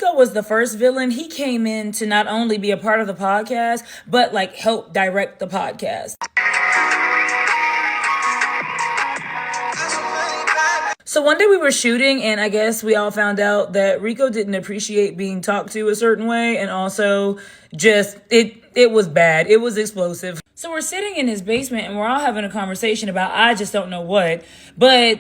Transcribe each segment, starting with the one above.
Rico was the first villain. He came in to not only be a part of the podcast, but like help direct the podcast. So one day we were shooting, and I guess we all found out that Rico didn't appreciate being talked to a certain way, and also just it was bad. It was explosive. So we're sitting in his basement, and we're all having a conversation about I just don't know what, but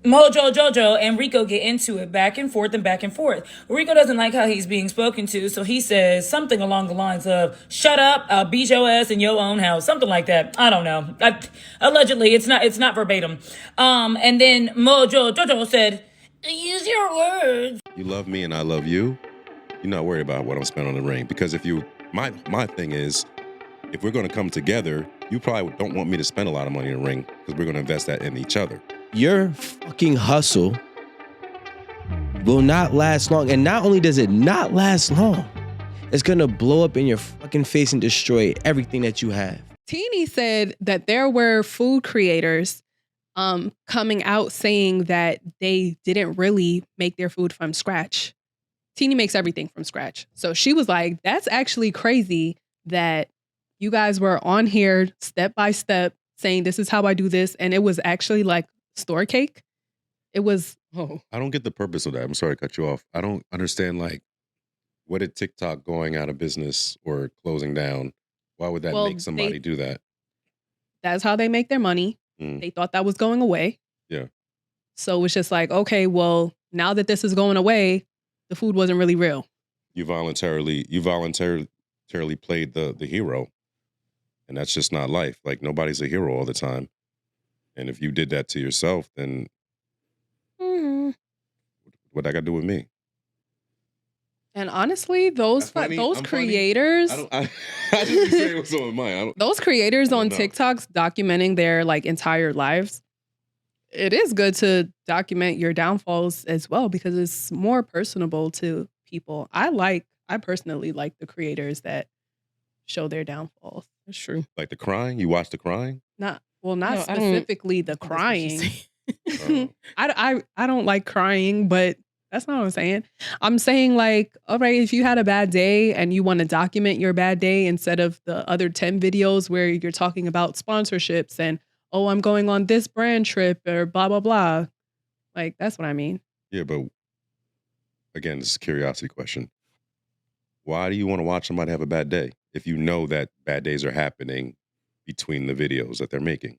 Mojo Jojo and Rico get into it back and forth and back and forth. Rico doesn't like how he's being spoken to, so he says something along the lines of, "Shut up, I'll beat your ass in your own house," something like that. I don't know. Allegedly, it's not verbatim. And then Mojo Jojo said, "Use your words." You love me and I love you. You're not worried about what I'm spending on the ring, because if you, my thing is, if we're going to come together, you probably don't want me to spend a lot of money in the ring because we're going to invest that in each other. Your fucking hustle will not last long. And not only does it not last long, it's going to blow up in your fucking face and destroy everything that you have. Teeny said that there were food creators coming out saying that they didn't really make their food from scratch. Teeny makes everything from scratch. So she was like, that's actually crazy that you guys were on here step by step saying this is how I do this. And it was actually like store cake. It was, I don't get the purpose of that. I'm sorry to cut you off. I don't understand, like, what did TikTok going out of business or closing down? Why would that make somebody do that? That's how they make their money. They thought that was going away. Yeah. So it's just like, okay, well, now that this is going away, the food wasn't really real. You voluntarily played the hero. And that's just not life. Like, nobody's a hero all the time. And if you did that to yourself, then what that got to do with me? And honestly, those creators, I just say what's on my mind. Those creators on TikToks documenting their like entire lives. It is good to document your downfalls as well because it's more personable to people. I personally like the creators that show their downfalls. That's true. Like the crying? You watch the crying? Not specifically the crying. I don't like crying, but that's not what I'm saying. I'm saying like, all right, if you had a bad day and you want to document your bad day instead of the other 10 videos where you're talking about sponsorships and, oh, I'm going on this brand trip or blah, blah, blah. Like, that's what I mean. Yeah, but again, this is a curiosity question. Why do you want to watch somebody have a bad day if you know that bad days are happening between the videos that they're making?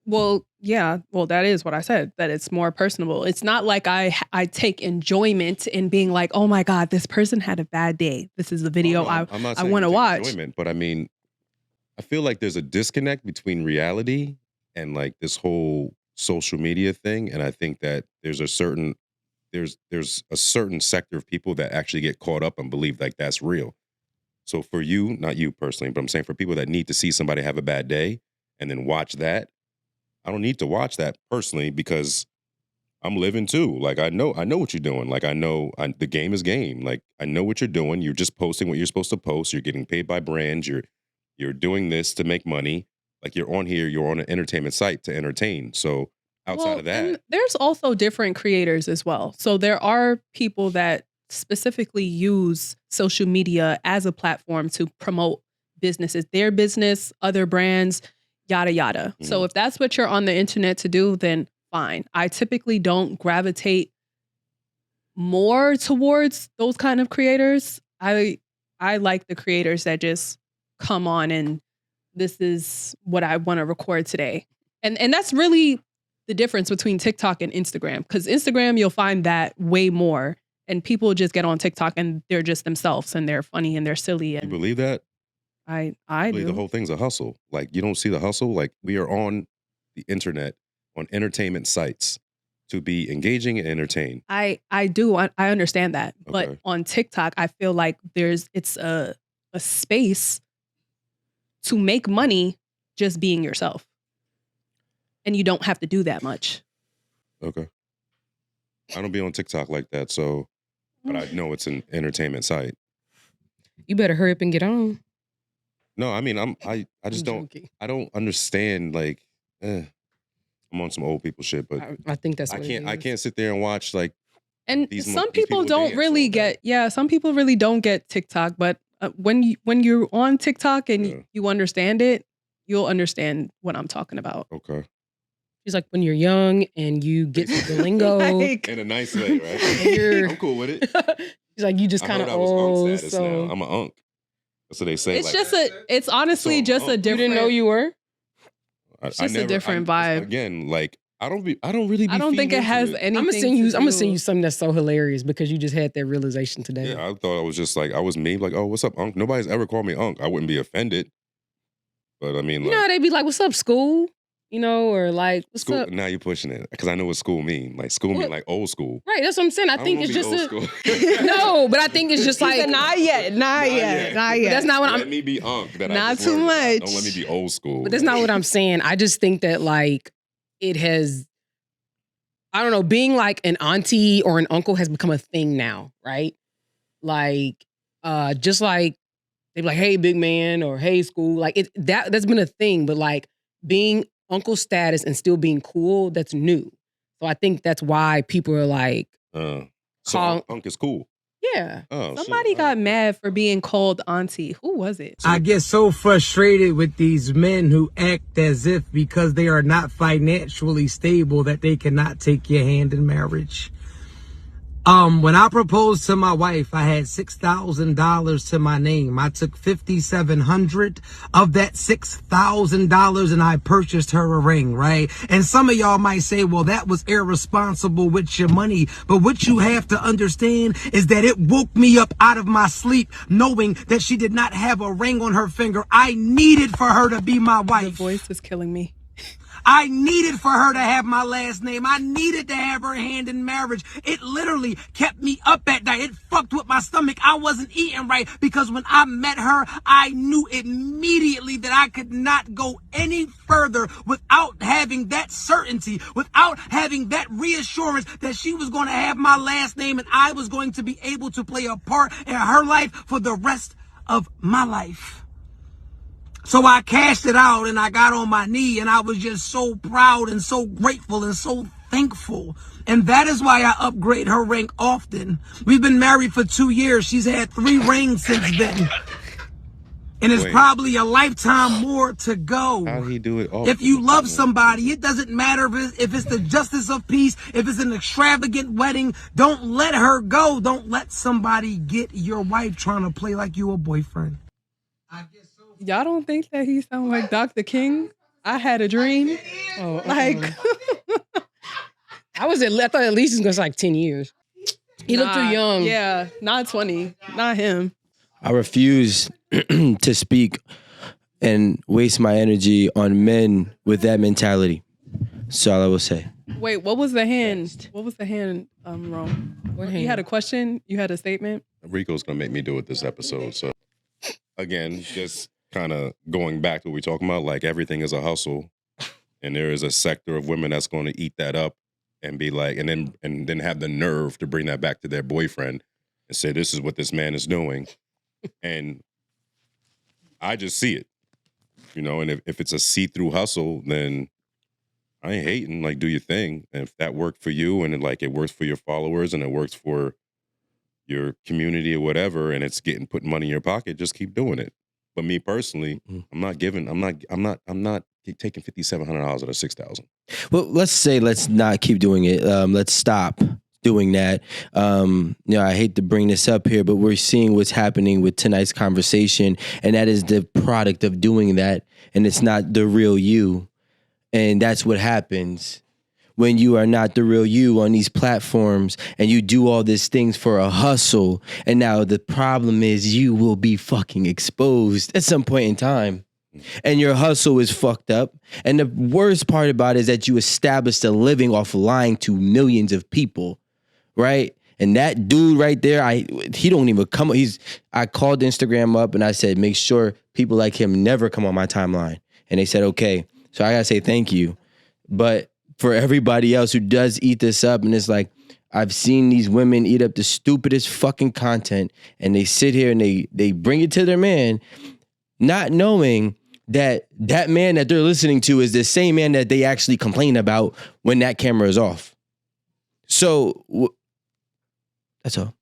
Well, yeah. Well, that is what I said, that it's more personable. It's not like I take enjoyment in being like, oh my God, this person had a bad day. This is the video I want to watch. Enjoyment, but I mean, I feel like there's a disconnect between reality and like this whole social media thing. And I think that there's a certain sector of people that actually get caught up and believe like that's real. So for you, not you personally, but I'm saying for people that need to see somebody have a bad day and then watch that, I don't need to watch that personally because I'm living too. Like I know what you're doing. Like the game is game. Like I know what you're doing. You're just posting what you're supposed to post. You're getting paid by brands. You're doing this to make money. Like you're on here. You're on an entertainment site to entertain. So outside of that, and there's also different creators as well. So there are people that specifically use social media as a platform to promote businesses, their business, other brands, yada, yada. Mm-hmm. So if that's what you're on the internet to do, then fine. I typically don't gravitate more towards those kind of creators. I like the creators that just come on and this is what I want to record today. And that's really the difference between TikTok and Instagram. Because Instagram, you'll find that way more. And people just get on TikTok and they're just themselves and they're funny and they're silly. And you believe that? I believe the whole thing's a hustle. Like you don't see the hustle. Like we are on the internet, on entertainment sites to be engaging and entertained. I do. I understand that. Okay. But on TikTok, I feel like it's a space to make money just being yourself. And you don't have to do that much. Okay. I don't be on TikTok like that, so, but I know it's an entertainment site. You better hurry up and get on. No, I mean, I just don't understand, like, I'm on some old people shit, but I think that's I can't sit there and watch, like, And these some these people don't dance really all day. some people really don't get TikTok, but when you're on TikTok and Yeah. you understand it, you'll understand what I'm talking about. Okay. She's like when you're young and you get the lingo. Like, In a nice way, right? and you're, I'm cool with it. She's like, you just I kind heard of I was old. unk status now. I'm an unk. That's what they say. it's like, just it's honestly So, just a you different. You didn't know you were? It's just a different vibe. Again, like I don't really. I don't think it has anything. I'm gonna send you do- something that's so hilarious because you just had that realization today. Yeah, I thought I was just like I was me. Like, oh, what's up, unk? Nobody's ever called me unk. I wouldn't be offended. But I mean, You like, know how they be like, "What's up, school?" You know, or like, "What's school. up?" Now you're pushing it because I know what school mean. Like school mean What? like old school. Right, that's what I'm saying. I think don't it's wanna just be old a school. no, but I think it's just like not yet, not yet. But that's not what Let I'm. me be unk. That I Not just too learned about. much. Don't let me be old school. But that's not what I'm saying. I just think that like it has. I don't know, being like an auntie or an uncle has become a thing now, right? Like, just like they be like, "Hey, big man," or "Hey, school." Like that's been a thing, but like being uncle status and still being cool, that's new. So I think that's why people are like, So Call- unk is cool. yeah. Oh, Somebody shit. got mad for being called auntie. Who was it? I get so frustrated with these men who act as if because they are not financially stable that they cannot take your hand in marriage. When I proposed to my wife, I had $6,000 to my name. I took $5,700 of that $6,000 and I purchased her a ring, right? And some of y'all might say, well, that was irresponsible with your money. But what you have to understand is that it woke me up out of my sleep knowing that she did not have a ring on her finger. I needed for her to be my The wife. voice is killing me. I needed for her to have my last name. I needed to have her hand in marriage. It literally kept me up at night. It fucked with my stomach. I wasn't eating right because when I met her, I knew immediately that I could not go any further without having that certainty, without having that reassurance that she was going to have my last name and I was going to be able to play a part in her life for the rest of my life. So I cashed it out and I got on my knee and I was just so proud and so grateful and so thankful. And that is why I upgrade her ring often. We've been married for 2 years. She's had 3 rings since then. And it's Wait. probably a lifetime more to go. How did he do it? If you love somebody, it doesn't matter if it's the justice of peace, if it's an extravagant wedding, don't let her go. Don't let somebody get your wife trying to play like you a boyfriend. Y'all don't think that he sounds like Dr. King? I had a dream. Oh, Like, I thought at least it was like 10 years. He looked too nah, young. Yeah, not 20. Not him. I refuse to speak and waste my energy on men with that mentality. That's all I will say. Wait, what was the hand? What was the hand, Rome? What You had a hand? question? You had a statement? Rico's gonna make me do it this episode. So again, just kind of going back to what we're talking about, like everything is a hustle, and there is a sector of women that's going to eat that up and be like, and then have the nerve to bring that back to their boyfriend and say, "This is what this man is doing," and I just see it, you know. And if it's a see-through hustle, then I ain't hating. Like, do your thing, and if that worked for you, and it works for your followers, and it works for your community or whatever, and it's putting money in your pocket, just keep doing it. But me personally, I'm not taking $5,700 out of $6,000. Well, let's not keep doing it. Let's stop doing that. I hate to bring this up here, but we're seeing what's happening with tonight's conversation, and that is the product of doing that, and it's not the real you. And that's what happens when you are not the real you on these platforms and you do all these things for a hustle. And now the problem is you will be fucking exposed at some point in time. And your hustle is fucked up. And the worst part about it is that you established a living off lying to millions of people, right? And that dude right there, he don't even come. I called Instagram up and I said, make sure people like him never come on my timeline. And they said, okay. So I gotta say thank you. But for everybody else who does eat this up, and it's like, I've seen these women eat up the stupidest fucking content, and they sit here and they bring it to their man, not knowing that man that they're listening to is the same man that they actually complain about when that camera is off. So That's all.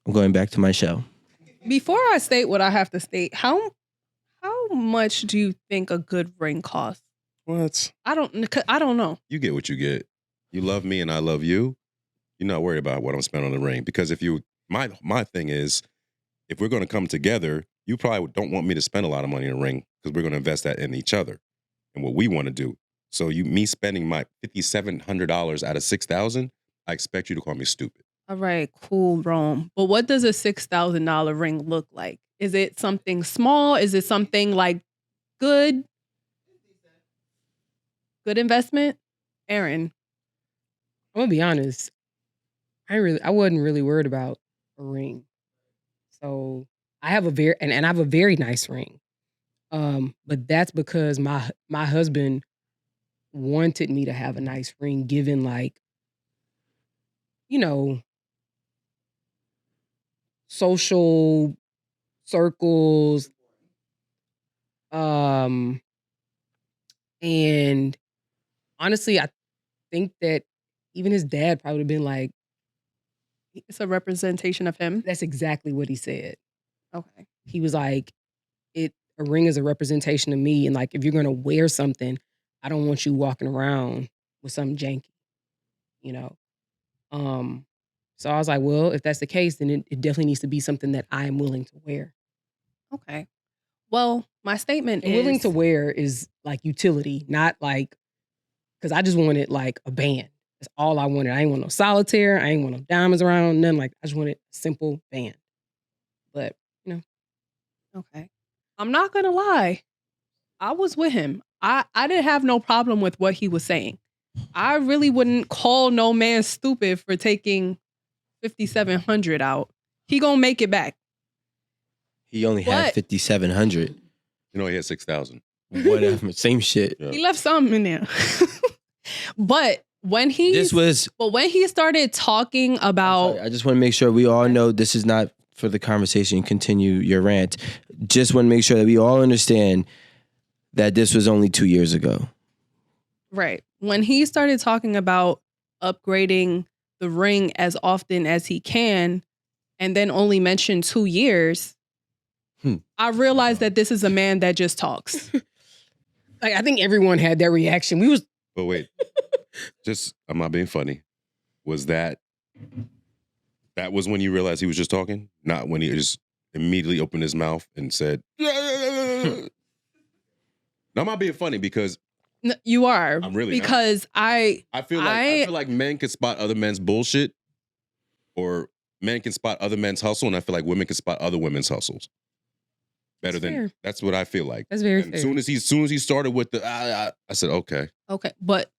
I'm going back to my shell. Before I state what I have to state, how much do you think a good ring costs? What? I don't know. You get what you get. You love me and I love you. You're not worried about what I'm spending on the ring. Because if you, my thing is, if we're going to come together, you probably don't want me to spend a lot of money in a ring because we're going to invest that in each other and what we want to do. So me spending my $5,700 out of $6,000, I expect you to call me stupid. All right, cool, Rome. But what does a $6,000 ring look like? Is it something small? Is it something like good investment? Erin. I'm gonna be honest. I wasn't really worried about a ring. So I have a very nice ring. But that's because my husband wanted me to have a nice ring, given like, you know, social circles. And honestly, I think that even his dad probably would have been like, It's a representation of him. that's exactly what he said. Okay. He was like, a ring is a representation of me. And like, if you're going to wear something, I don't want you walking around with something janky, you know? So I was like, well, if that's the case, then it definitely needs to be something that I am willing to wear. Okay. Well, my statement And is willing to wear is like utility, not like, because I just wanted like a band. That's all I wanted. I ain't want no solitaire. I ain't want no diamonds around, nothing like that. I just wanted a simple band. But, you know. Okay. I'm not gonna lie. I was with him. I didn't have no problem with what he was saying. I really wouldn't call no man stupid for taking $5,700 out. He gonna make it back. He only had But- 5,700. You know, he had 6,000. Whatever, same shit. Yeah. He left something in there. But when he started talking about I just want to make sure we all know this is not for the conversation. Continue your rant. Just want to make sure that we all understand that this was only 2 years ago. Right. When he started talking about upgrading the ring as often as he can, and then only mentioned 2 years, I realized that this is a man that just talks. Like, I think everyone had that reaction. But wait, I'm not being funny. Was that was when you realized he was just talking? Not when he just immediately opened his mouth and said, no, I'm not being funny because No, you are. I'm really because not. I feel like men can spot other men's bullshit, or men can spot other men's hustle, and I feel like women can spot other women's hustles better That's than fair. that's what I feel like. That's very And fair. soon as he started with the I said okay. Okay, but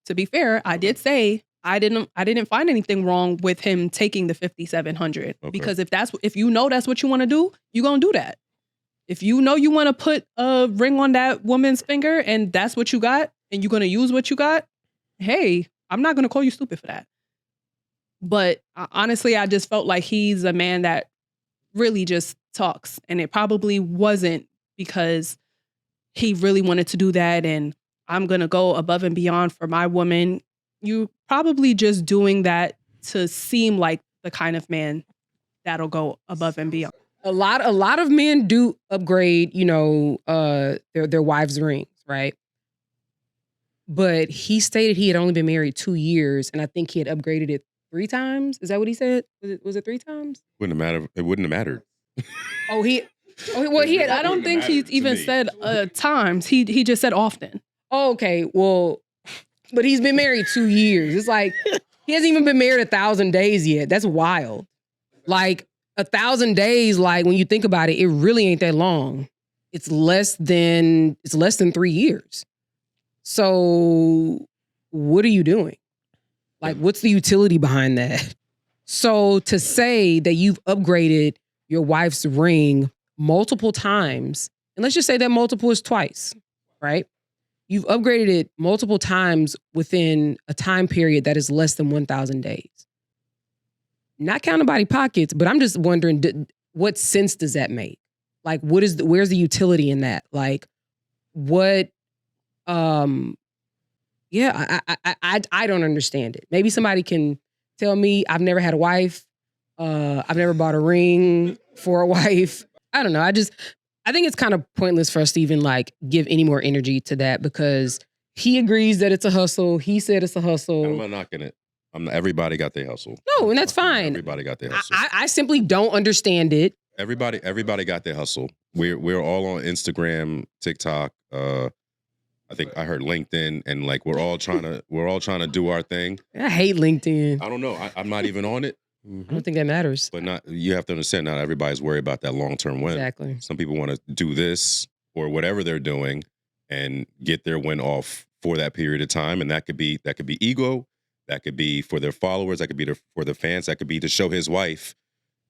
to be fair, I did say I didn't find anything wrong with him taking the $5,700 because if you know that's what you want to do, you're gonna do that. If you know you want to put a ring on that woman's finger and that's what you got, and you're gonna use what you got, hey, I'm not gonna call you stupid for that. But honestly, I just felt like he's a man that really just talks, and it probably wasn't because he really wanted to do that and I'm going to go above and beyond for my woman. You probably just doing that to seem like the kind of man that'll go above and beyond. A lot of men do upgrade, their wives' rings, right? But he stated he had only been married 2 years, and I think he had upgraded it 3 times. Is that what he said? Was it 3 times? It wouldn't have mattered. He had. I don't think he even said times. He just said often. Oh, okay, well, but he's been married 2 years. It's like he hasn't even been married 1,000 days yet. That's wild. Like 1,000 days, like when you think about it, it really ain't that long. It's less than 3 years. So what are you doing? Like, what's the utility behind that? So to say that you've upgraded your wife's ring multiple times, and let's just say that multiple is twice, right? You've upgraded it multiple times within a time period that is less than 1,000 days. Not counting body pockets, but I'm just wondering, what sense does that make? Like, where's the utility in that? Like, what? I don't understand it. Maybe somebody can tell me. I've never had a wife. I've never bought a ring for a wife. I don't know. I think it's kind of pointless for us to even like give any more energy to that because he agrees that it's a hustle. He said it's a hustle. I'm not knocking it. Everybody got their hustle. No, and that's fine. Everybody got their hustle. I simply don't understand it. Everybody got their hustle. We're all on Instagram, TikTok. I think I heard LinkedIn, and like we're all trying to do our thing. I hate LinkedIn. I don't know. I'm not even on it. I don't think that matters. But you have to understand, not everybody's worried about that long-term win. Exactly. Some people want to do this or whatever they're doing and get their win off for that period of time. And that could be ego. That could be for their followers. That could be for the fans. That could be to show his wife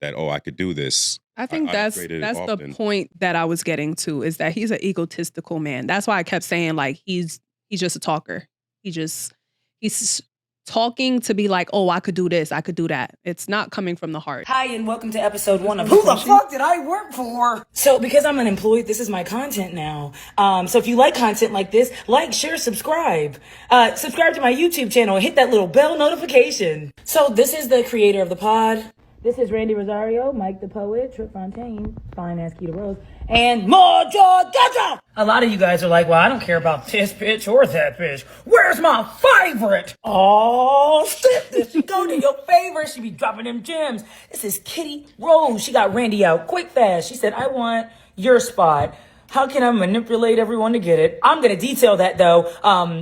that, I could do this. I think that's the point that I was getting to, is that he's an egotistical man. That's why I kept saying like he's just a talker. He's talking to be like, I could do this, I could do that. It's not coming from the heart. Hi, and welcome to episode 1 of Who the fuck did I work for? So because I'm unemployed, this is my content now. So if you like content like this, like, share, subscribe. Subscribe to my YouTube channel and hit that little bell notification. So this is the creator of the pod. This is Randy Rosario, Mike the Poet, Trip Fontaine, fine ass Keita Rose, and Mojo Dada. A lot of you guys are like, well, I don't care about this bitch or that bitch. Where's my favorite? Oh, shit, this she go to your favorite. She be dropping them gems. This is Kitty Rose. She got Randy out quick, fast. She said, I want your spot. How can I manipulate everyone to get it? I'm going to detail that, though,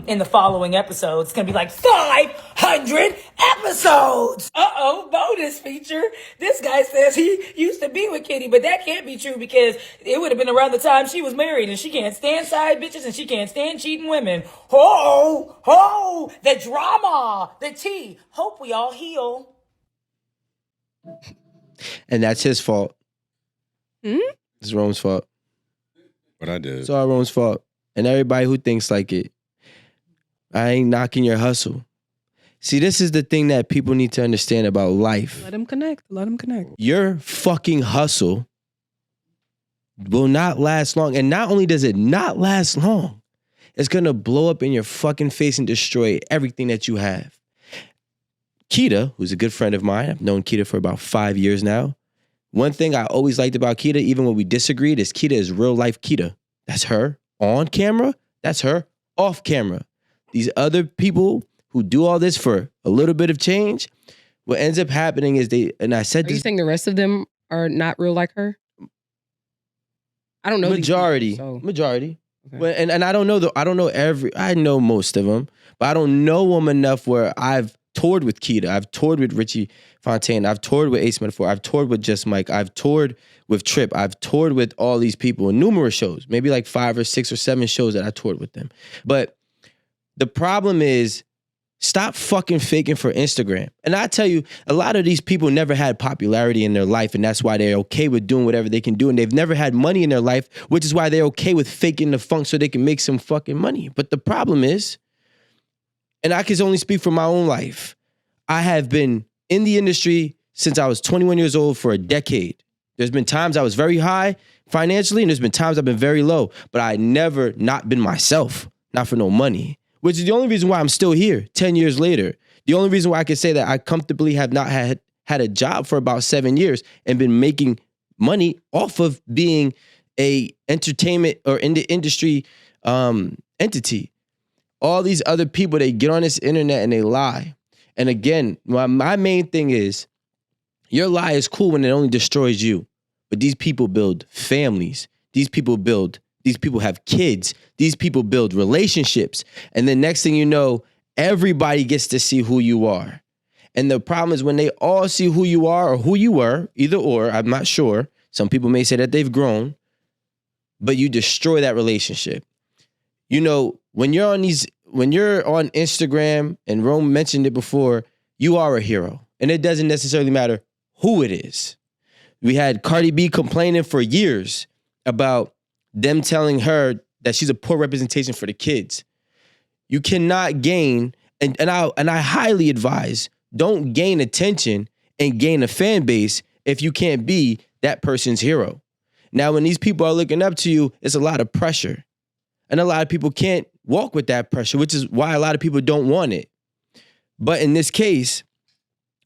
in the following episodes. It's going to be like 500 episodes. Bonus feature. This guy says he used to be with Kitty, but that can't be true because it would have been around the time she was married, and she can't stand side bitches, and she can't stand cheating women. Ho, the drama, the tea. Hope we all heal. And that's his fault. It's Rome's fault. What I did. It's all Rome's fault. And everybody who thinks like it. I ain't knocking your hustle. See, this is the thing that people need to understand about life. Let him connect. Your fucking hustle will not last long. And not only does it not last long, it's going to blow up in your fucking face and destroy everything that you have. Keita, who's a good friend of mine, I've known Keita for about 5 years now. One thing I always liked about Keita, even when we disagreed, is Keita is real life Keita. That's her on camera. That's her off camera. These other people who do all this for a little bit of change, what ends up happening is I said Are this. you saying the rest of them are not real like her? I don't know. Majority. Okay. Well, and I don't know I know most of them, but I don't know them enough where I've toured with Keita. I've toured with Richie Fontaine. I've toured with Ace Metaphor. I've toured with Just Mike. I've toured with Trip. I've toured with all these people in numerous shows, maybe like 5 or 6 or 7 shows that I toured with them. But the problem is, stop fucking faking for Instagram. And I tell you, a lot of these people never had popularity in their life, and that's why they're okay with doing whatever they can do. And they've never had money in their life, which is why they're okay with faking the funk so they can make some fucking money. But the problem is, and I can only speak for my own life, I have been in the industry since I was 21 years old for a decade. There's been times I was very high financially, and there's been times I've been very low, but I never not been myself, not for no money, which is the only reason why I'm still here 10 years later. The only reason why I can say that I comfortably have not had a job for about 7 years and been making money off of being a entertainment or in the industry entity. All these other people, they get on this internet and they lie. And again, my main thing is, your lie is cool when it only destroys you. But these people build families. These people have kids. These people build relationships. And the next thing you know, everybody gets to see who you are. And the problem is when they all see who you are or who you were, either or, I'm not sure. Some people may say that they've grown, but you destroy that relationship. You know, when you're on Instagram, and Rome mentioned it before, you are a hero. And it doesn't necessarily matter who it is. We had Cardi B complaining for years about them telling her that she's a poor representation for the kids. You cannot gain, and I highly advise, don't gain attention and gain a fan base if you can't be that person's hero. Now, when these people are looking up to you, it's a lot of pressure. And a lot of people can't walk with that pressure, which is why a lot of people don't want it. But in this case,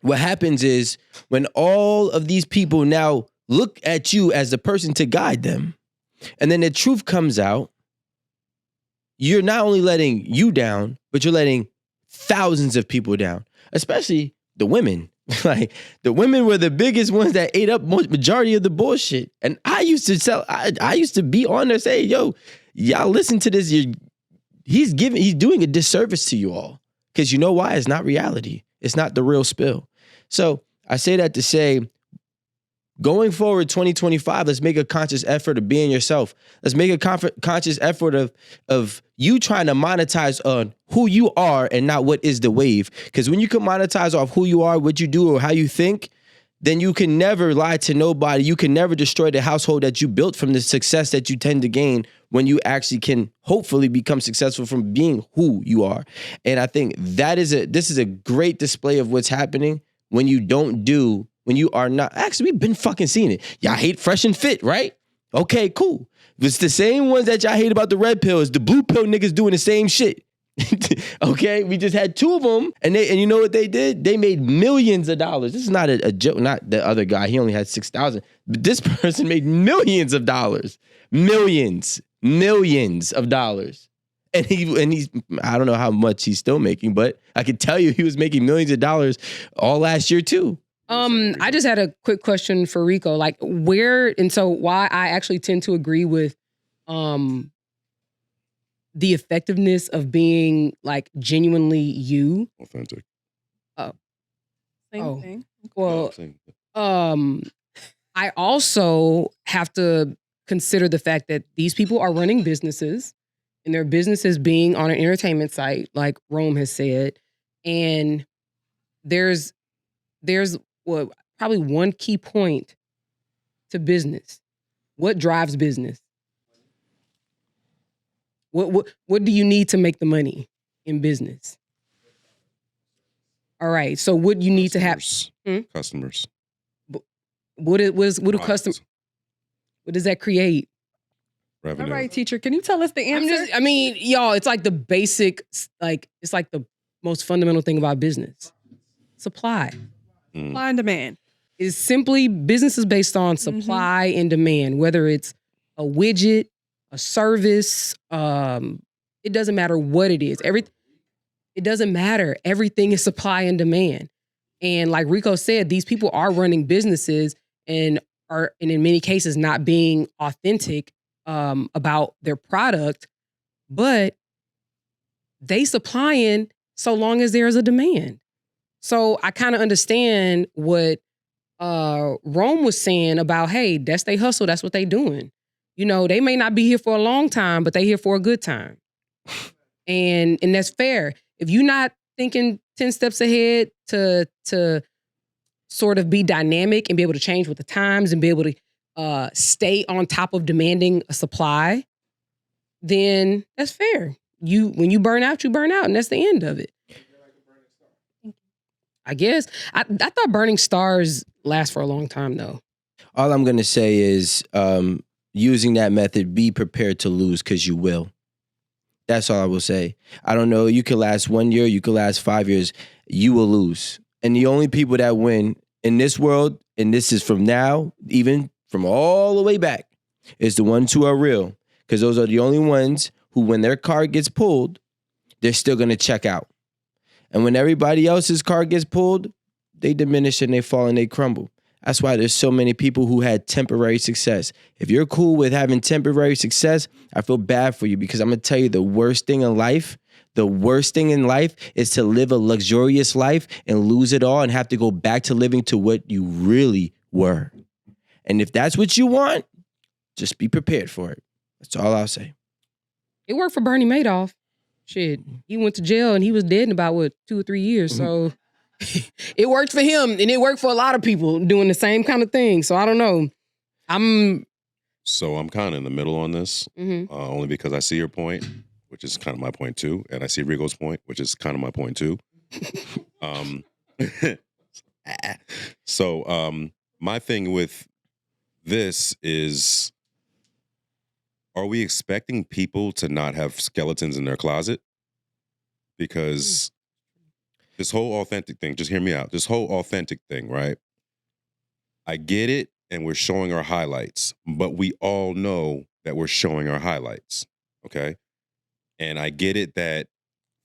what happens is when all of these people now look at you as the person to guide them, and then the truth comes out, you're not only letting you down, but you're letting thousands of people down, especially the women. Like the women were the biggest ones that ate up majority of the bullshit. And I used to be on there saying, yo, y'all listen to this. He's doing a disservice to you all. Because you know why? It's not reality. It's not the real spill. So I say that to say, going forward, 2025, let's make a conscious effort of being yourself. Let's make a conscious effort of you trying to monetize on who you are and not what is the wave. Because when you can monetize off who you are, what you do, or how you think, then you can never lie to nobody. You can never destroy the household that you built from the success that you tend to gain when you actually can hopefully become successful from being who you are. And I think this is a great display of what's happening when you are not. Actually, we've been fucking seeing it. Y'all hate Fresh and Fit, right? Okay, cool. It's the same ones that y'all hate about the red pill. It's the blue pill niggas doing the same shit. Okay, we just had two of them, and you know what they did? They made millions of dollars. This is not a joke. Not the other guy. He only had 6,000. But this person made millions of dollars. Millions of dollars. And he's I don't know how much he's still making, but I can tell you he was making millions of dollars all last year too. I just had a quick question for Rico. Like why I actually tend to agree with the effectiveness of being like genuinely you. Authentic. Same thing. Well, I also have to consider the fact that these people are running businesses, and their businesses being on an entertainment site, like Rome has said, and there's probably one key point to business. What drives business? What do you need to make the money in business? All right. So what you need to have Customers. What does that create? Revenue. All right, teacher, can you tell us the answer? Y'all, it's like the basic, it's like the most fundamental thing about business. Supply. Supply and demand. Is simply business is based on supply and demand, whether it's a widget, a service, it doesn't matter what it is. It doesn't matter. Everything is supply and demand. And like Rico said, these people are running businesses and in many cases not being authentic about their product, but they supplying so long as there's a demand. So I kind of understand what Rome was saying about, hey, that's they hustle, that's what they doing. You know, they may not be here for a long time, but they here for a good time. And that's fair. If you're not thinking 10 steps ahead to sort of be dynamic and be able to change with the times and be able to stay on top of demanding a supply, then that's fair. When you burn out, and that's the end of it. I guess. I thought burning stars last for a long time, though. All I'm going to say is using that method, be prepared to lose because you will. That's all I will say. I don't know. You could last 1 year. You could last 5 years. You will lose. And the only people that win in this world, and this is from now, even from all the way back, is the ones who are real. Because those are the only ones who, when their card gets pulled, they're still going to check out. And when everybody else's card gets pulled, they diminish and they fall and they crumble. That's why there's so many people who had temporary success. If you're cool with having temporary success, I feel bad for you, because I'm going to tell you the worst thing in life is to live a luxurious life and lose it all and have to go back to living to what you really were. And if that's what you want, just be prepared for it. That's all I'll say. It worked for Bernie Madoff. Shit, he went to jail and he was dead in about 2 or 3 years. So it worked for him, and it worked for a lot of people doing the same kind of thing. So I don't know. I'm kind of in the middle on this, only because I see your point, which is kind of my point too, and I see Rico's point, which is kind of my point too. So my thing with this is, are we expecting people to not have skeletons in their closet? Because This whole authentic thing, just hear me out. This whole authentic thing, right? I get it, and we're showing our highlights, but we all know that we're showing our highlights, okay? And I get it that,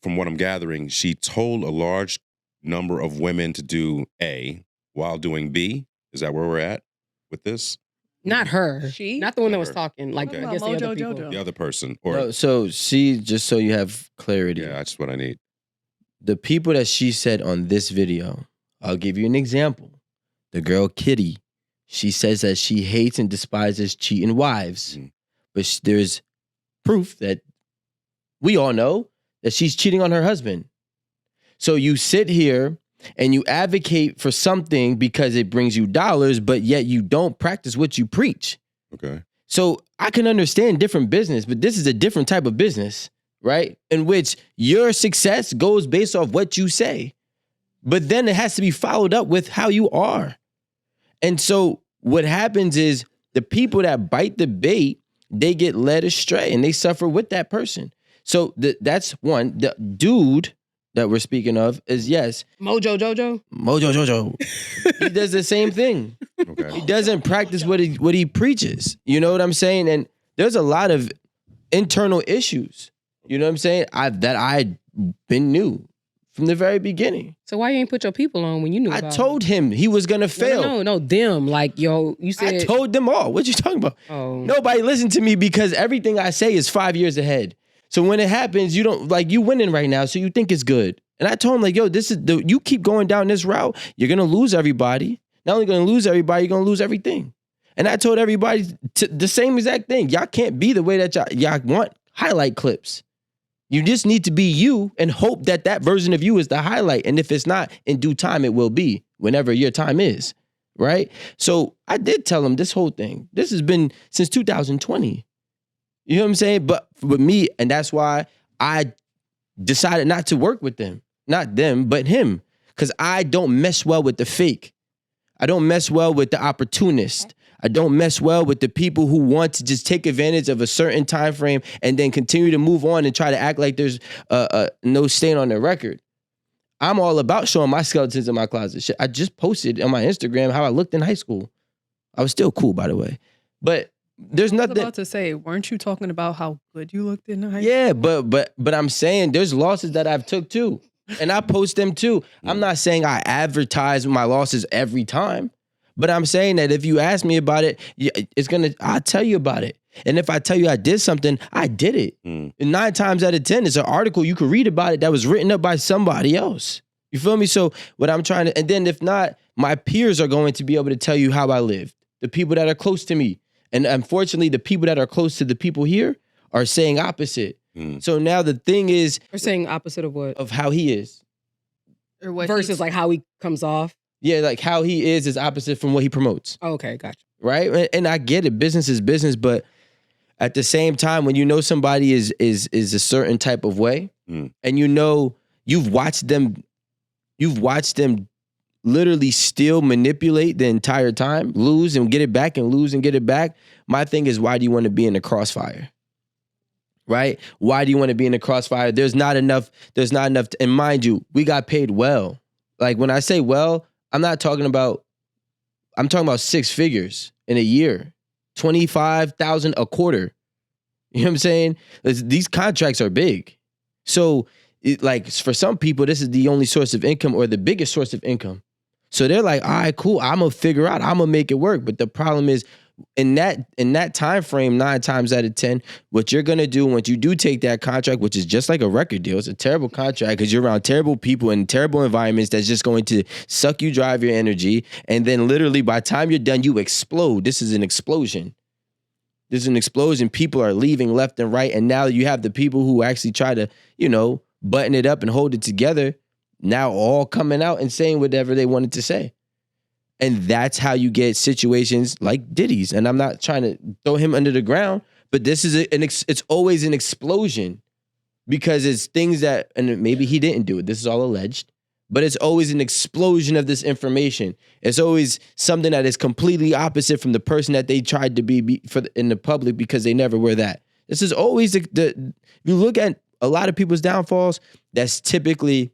from what I'm gathering, she told a large number of women to do A while doing B. Is that where we're at with this? Not her. She? Not the one Not that was her. talking. Like, Okay. I guess the other Mojo people. Jojo. The other person. Or No, so she, just so you have clarity, yeah, that's what I need. the people that she said on this video, I'll give you an example. The girl Kitty, she says that she hates and despises cheating wives, but there's proof that we all know that she's cheating on her husband. So you sit here and you advocate for something because it brings you dollars, but yet you don't practice what you preach. Okay. So I can understand different business, but this is a different type of business, right? In which your success goes based off what you say. But then it has to be followed up with how you are. And so what happens is the people that bite the bait, they get led astray and they suffer with that person. So that's one. The dude that we're speaking of is, yes, Mojo Jojo. Mojo Jojo. He does the same thing. Okay. He doesn't practice what he preaches. You know what I'm saying? And there's a lot of internal issues. You know what I'm saying? I'd been new from the very beginning. So why you ain't put your people on when you knew I about told him he was gonna fail. No, them. Like, yo, you said. I told them all. What you talking about? Oh. Nobody listened to me because everything I say is 5 years ahead. So when it happens, you don't, like, you winning right now, so you think it's good. And I told him, like, yo, you keep going down this route, you're gonna lose everybody. Not only gonna lose everybody, you're gonna lose everything. And I told everybody the same exact thing. Y'all can't be the way that y'all want highlight clips. You just need to be you and hope that that version of you is the highlight. And if it's not, in due time, it will be, whenever your time is, right? So I did tell him this whole thing. This has been since 2020. You know what I'm saying? But with me, and that's why I decided not to work with them. Not them, but him. Because I don't mess well with the fake. I don't mess well with the opportunist. I don't mess well with the people who want to just take advantage of a certain time frame and then continue to move on and try to act like there's no stain on their record. I'm all about showing my skeletons in my closet. Shit, I just posted on my Instagram how I looked in high school. I was still cool, by the way. But there's I was nothing. about to say, weren't you talking about how good you looked in high school? Yeah, but I'm saying there's losses that I've took too. And I post them too. I'm not saying I advertise my losses every time. But I'm saying that if you ask me about it, I'll tell you about it. And if I tell you I did something, I did it. And 9 times out of 10, it's an article you could read about it that was written up by somebody else. You feel me? So what I'm trying to, and then if not, my peers are going to be able to tell you how I lived. The people that are close to me. And unfortunately, the people that are close to the people here are saying opposite. So now the thing is, We're saying opposite of what? of how he is. Or what Versus like how he comes off. Yeah, like how he is opposite from what he promotes. Oh, okay, gotcha. Right? And I get it. Business is business, but at the same time, when you know somebody is a certain type of way, and you know you've watched them literally still manipulate the entire time, lose and get it back and lose and get it back. My thing is, why do you want to be in the crossfire? Right? Why do you want to be in the crossfire? There's not enough, and mind you, we got paid well. Like when I say well, I'm talking about 6 figures in a year, 25,000 a quarter. You know what I'm saying? These contracts are big. So like for some people, this is the only source of income or the biggest source of income. So they're like, all right, cool. I'm going to figure out, I'm going to make it work. But the problem is in that time frame, 9 times out of 10, what you're going to do once you do take that contract, which is just like a record deal, it's a terrible contract because you're around terrible people in terrible environments that's just going to suck you, drive your energy. And then literally by the time you're done, you explode. This is an explosion. This is an explosion. People are leaving left and right. And now you have the people who actually try to, button it up and hold it together, now all coming out and saying whatever they wanted to say. And that's how you get situations like Diddy's. And I'm not trying to throw him under the ground, but this is it's always an explosion because it's things that, and maybe he didn't do it. This is all alleged, but it's always an explosion of this information. It's always something that is completely opposite from the person that they tried to be in the public because they never were that. This is always you look at a lot of people's downfalls, that's typically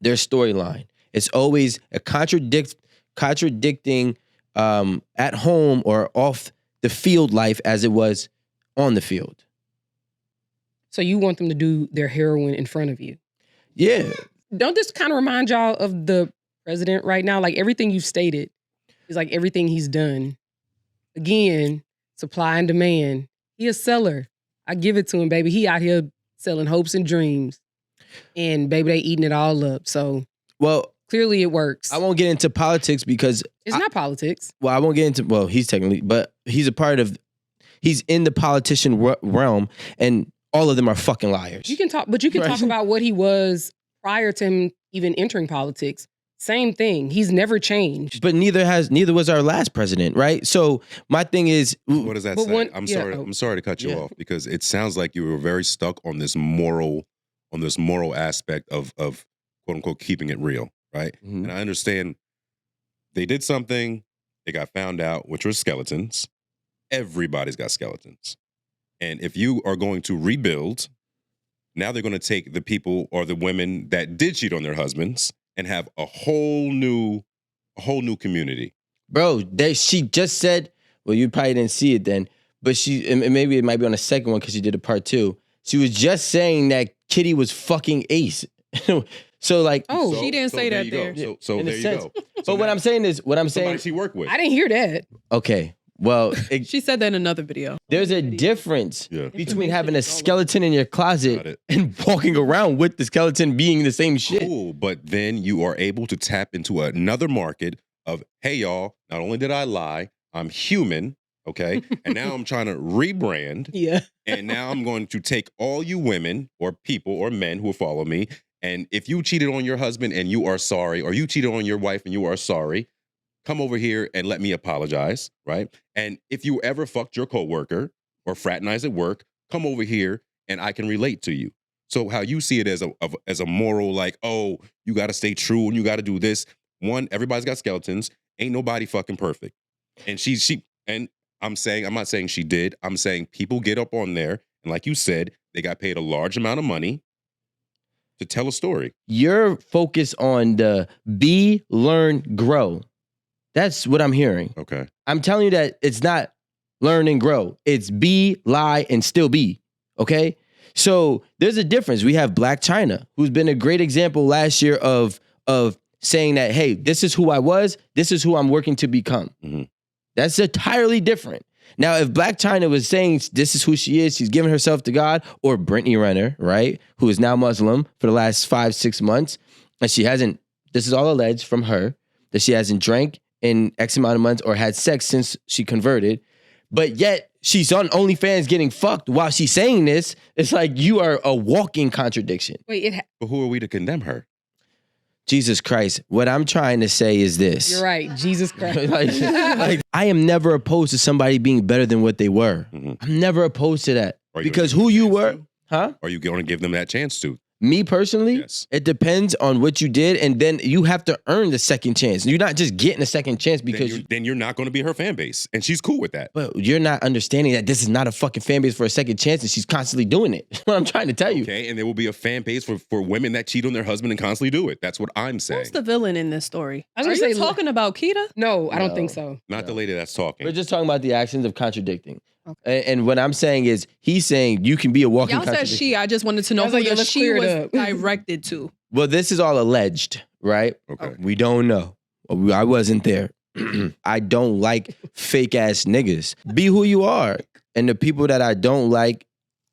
their storyline. It's always a contradicting at home or off the field life as it was on the field. So you want them to do their heroin in front of you? Yeah. Don't this kind of remind y'all of the president right now? Like everything you've stated is like everything he's done. Again, supply and demand. He a seller. I give it to him, baby. He out here selling hopes and dreams. And baby, they eating it all up. So Well, clearly it works. I won't get into politics because It's not politics. I won't get into, well, he's technically, but he's in the politician realm, and all of them are fucking liars. You can talk, but you can Right. talk about what he was prior to him even entering politics. Same thing. He's never changed. But neither was our last president, right? So my thing is, What does that But say? one- I'm yeah, sorry. oh. I'm sorry to cut you Yeah. off because it sounds like you were very stuck on this moral aspect of quote unquote keeping it real, right? Mhm. And I understand they did something, they got found out, which were skeletons. Everybody's got skeletons. And if you are going to rebuild, now they're going to take the people or the women that did cheat on their husbands and have a whole new community. bro, she just said, well, you probably didn't see it then, but and maybe it might be on the second one because she did a part 2. She was just saying that Kitty was fucking Ace. So like, Oh, She didn't say there that you go. there. So in a there you sense. go. But what I'm saying is, Somebody she worked with. I didn't hear that. okay, well, She said that in another video. there's a difference Yeah. between having a skeleton in your Got closet it. and walking around with the skeleton being the same shit. Cool, but then you are able to tap into another market of, hey, y'all, not only did I lie, I'm human, okay? And now I'm trying to rebrand, Yeah. and now I'm going to take all you women or people or men who follow me, and if you cheated on your husband and you are sorry, or you cheated on your wife and you are sorry, come over here and let me apologize, right? And if you ever fucked your coworker or fraternized at work, come over here and I can relate to you. So how you see it as a moral, like, oh, you got to stay true and you got to do this. One, everybody's got skeletons. Ain't nobody fucking perfect. And and I'm not saying she did. I'm saying people get up on there and like you said, they got paid a large amount of money to tell a story. You're focused on the be, learn, grow. That's what I'm hearing. Okay. I'm telling you that it's not learn and grow. It's be, lie, and still be. Okay? So there's a difference. We have Black China, who's been a great example last year of saying that, hey, this is who I was, this is who I'm working to become. Mhm. That's entirely different. Now, if Black China was saying this is who she is, she's giving herself to God, or Brittany Renner, right, who is now Muslim for the last 5-6 months, and she hasn't, this is all alleged from her, that she hasn't drank in X amount of months or had sex since she converted, but yet she's on OnlyFans getting fucked while she's saying this. It's like you are a walking contradiction. Wait, But who are we to condemn her? Jesus Christ. What I'm trying to say is this. you're right. Jesus Christ. like, I am never opposed to somebody being better than what they were. Mhm. I'm never opposed to that. Are you Because gonna who give you them a were, chance huh? Are you going to give them that chance to? Me personally, Yes. it depends on what you did, and then you have to earn the second chance. You're not just getting a second chance because Then you're not going to be her fan base, and she's cool with that. but you're not understanding that this is not a fucking fan base for a second chance, and she's constantly doing it. That's what I'm trying to tell you. Okay, and there will be a fan base for women that cheat on their husband and constantly do it. That's what I'm saying. Who's the villain in this story? I was Are gonna you say- talking about Keita? No, I don't No. think so. Not the lady that's talking. We're just talking about the actions of contradicting. And what I'm saying is, he's saying you can be a walking Y'all said contradiction. she. I just wanted to know I was who like, yeah, the let's she clear it was up. directed to. Well, this is all alleged, right? Okay. We don't know. I wasn't there. I don't like fake ass niggas. Be who you are. And the people that I don't like,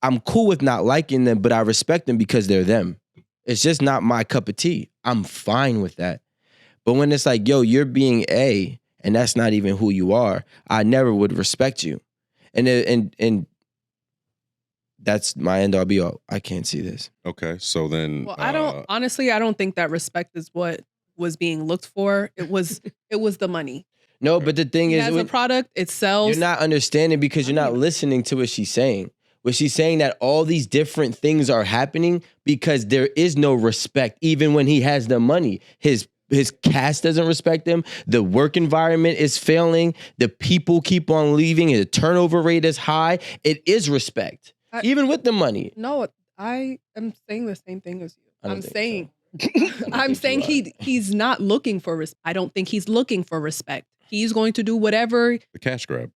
I'm cool with not liking them, but I respect them because they're them. It's just not my cup of tea. I'm fine with that. But when it's like, yo, you're being A, and that's not even who you are, I never would respect you. And that's my end all be all. I can't see this. Okay, so then. Well, I don't think that respect is what was being looked for. It was the money. No, but the thing He is, has a product, it sells. you're not understanding because you're not listening to what she's saying. What she's saying that all these different things are happening because there is no respect, even when he has the money. His cast doesn't respect him. The work environment is failing. The people keep on leaving. The turnover rate is high. It is respect, even with the money. No, I am saying the same thing as you. I don't I'm think saying I'm saying he's not looking for I don't think he's looking for respect. He's going to do whatever. The cash grab.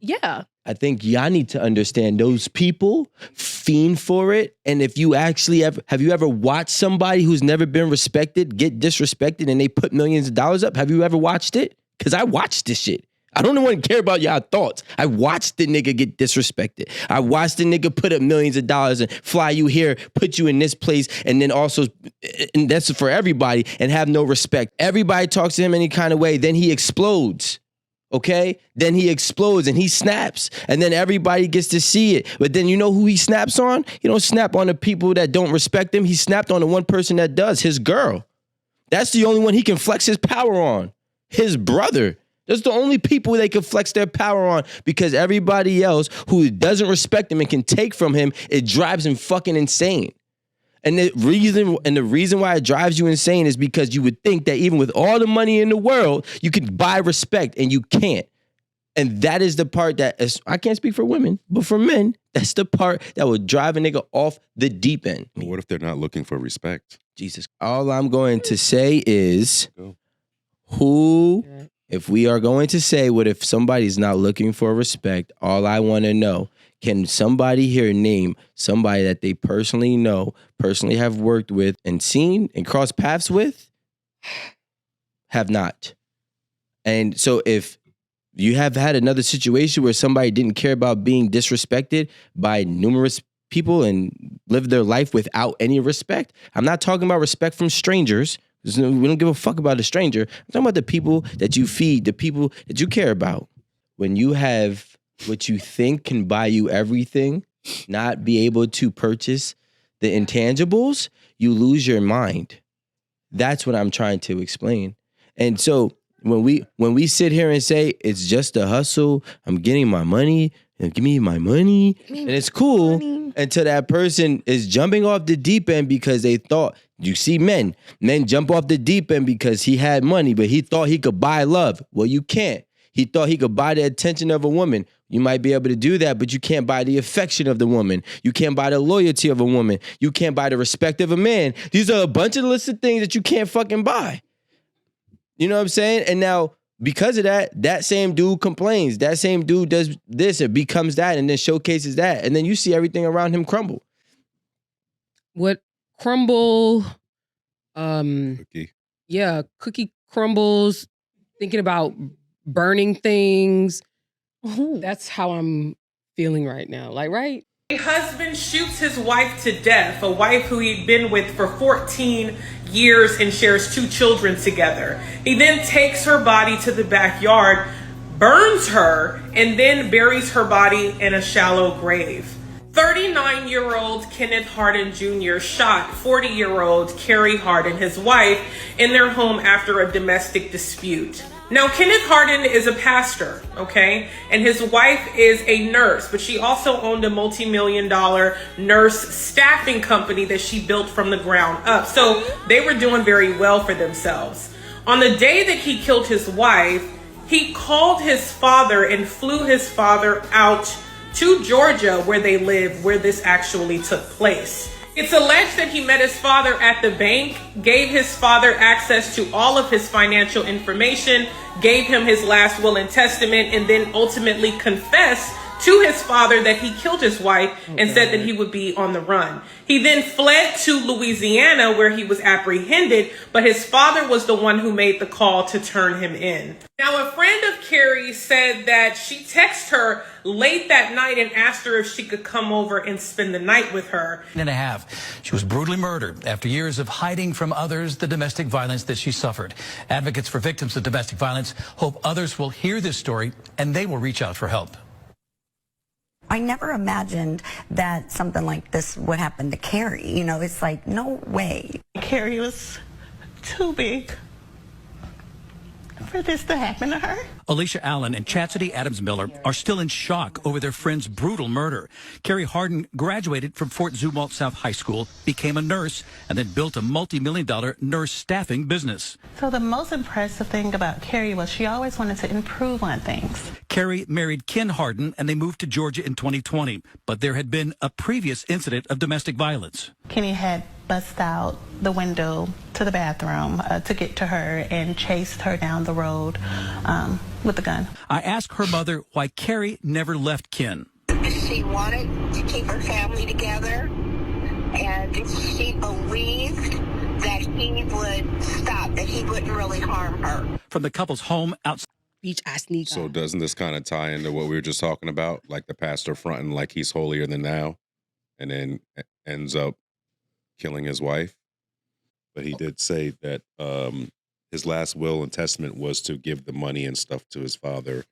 Yeah. I think y'all need to understand those people fiend for it. And if you actually have you ever watched somebody who's never been respected get disrespected and they put millions of dollars up? Have you ever watched it? Because I watched this shit. I don't even care about y'all thoughts. I watched the nigga get disrespected. I watched the nigga put up millions of dollars and fly you here, put you in this place, and then also, and that's for everybody, and have no respect. Everybody talks to him any kind of way, then he explodes. Okay? Then he explodes and he snaps. And then everybody gets to see it. But then you know who he snaps on? He don't snap on the people that don't respect him. He snapped on the one person that does, his girl. That's the only one he can flex his power on. His brother. That's the only people they can flex their power on, because everybody else who doesn't respect him and can take from him, it drives him fucking insane. And the reason why it drives you insane is because you would think that even with all the money in the world, you could buy respect, and you can't. And that is the part that I can't speak for women, but for men, that's the part that would drive a nigga off the deep end. But what if they're not looking for respect? Jesus. All I'm going to say is who... If we are going to say what if somebody's not looking for respect, all I want to know, can somebody here name somebody that they personally know, personally have worked with and seen and crossed paths with? Have not. And so if you have had another situation where somebody didn't care about being disrespected by numerous people and lived their life without any respect, I'm not talking about respect from strangers. We don't give a fuck about a stranger. I'm talking about the people that you feed, the people that you care about. When you have what you think can buy you everything, not be able to purchase the intangibles, you lose your mind. That's what I'm trying to explain. And so when we sit here and say it's just a hustle, I'm getting my money, and give me my money, and it's cool until that person is jumping off the deep end because they thought, you see men jump off the deep end because he had money, but he thought he could buy love. Well, you can't. He thought he could buy the attention of a woman. You might be able to do that, but you can't buy the affection of the woman. You can't buy the loyalty of a woman. You can't buy the respect of a man. These are a bunch of lists of things that you can't fucking buy. You know what I'm saying? And now, because of that, that same dude complains. That same dude does this, it becomes that, and then showcases that. And then you see everything around him crumble. What crumble? Cookie. Yeah, cookie crumbles, thinking about burning things. That's how I'm feeling right now. Like, right? A husband shoots his wife to death, a wife who he'd been with for 14 years and shares 2 children together. He then takes her body to the backyard, burns her, and then buries her body in a shallow grave. 39-year-old Kenneth Hardin Jr. shot 40-year-old Carrie Hardin, his wife, in their home after a domestic dispute. Now, Kenneth Hardin is a pastor, okay? And his wife is a nurse, but she also owned a multi-million-dollar nurse staffing company that she built from the ground up. So they were doing very well for themselves. On the day that he killed his wife, he called his father and flew his father out to Georgia, where they live, where this actually took place. It's alleged that he met his father at the bank, gave his father access to all of his financial information, gave him his last will and testament, and then ultimately confessed to his father that he killed his wife and said that he would be on the run. He then fled to Louisiana, where he was apprehended, but his father was the one who made the call to turn him in. Now, a friend of Carrie said that she texted her late that night and asked her if she could come over and spend the night with her. And a half. She was brutally murdered after years of hiding from others the domestic violence that she suffered. Advocates for victims of domestic violence hope others will hear this story and they will reach out for help. I never imagined that something like this would happen to Carrie. You know, it's like, no way. Carrie was too big for this to happen to her. Alicia Allen and Chastity Adams Miller are still in shock over their friend's brutal murder. Carrie Harden graduated from Fort Zumwalt South High School, became a nurse, and then built a multi-million-dollar nurse staffing business. So the most impressive thing about Carrie was she always wanted to improve on things. Carrie married Ken Harden, and they moved to Georgia in 2020. But there had been a previous incident of domestic violence. Kenny had bust out the window to the bathroom to get to her and chased her down the road with a gun. I asked her mother why Carrie never left Ken. She wanted to keep her family together, and she believed that he would stop, that he wouldn't really harm her. From the couple's home outside Beach, I sneak. So doesn't this kind of tie into what we were just talking about? Like the pastor fronting like he's holier than thou, and then ends up killing his wife. But he did say that his last will and testament was to give the money and stuff to his father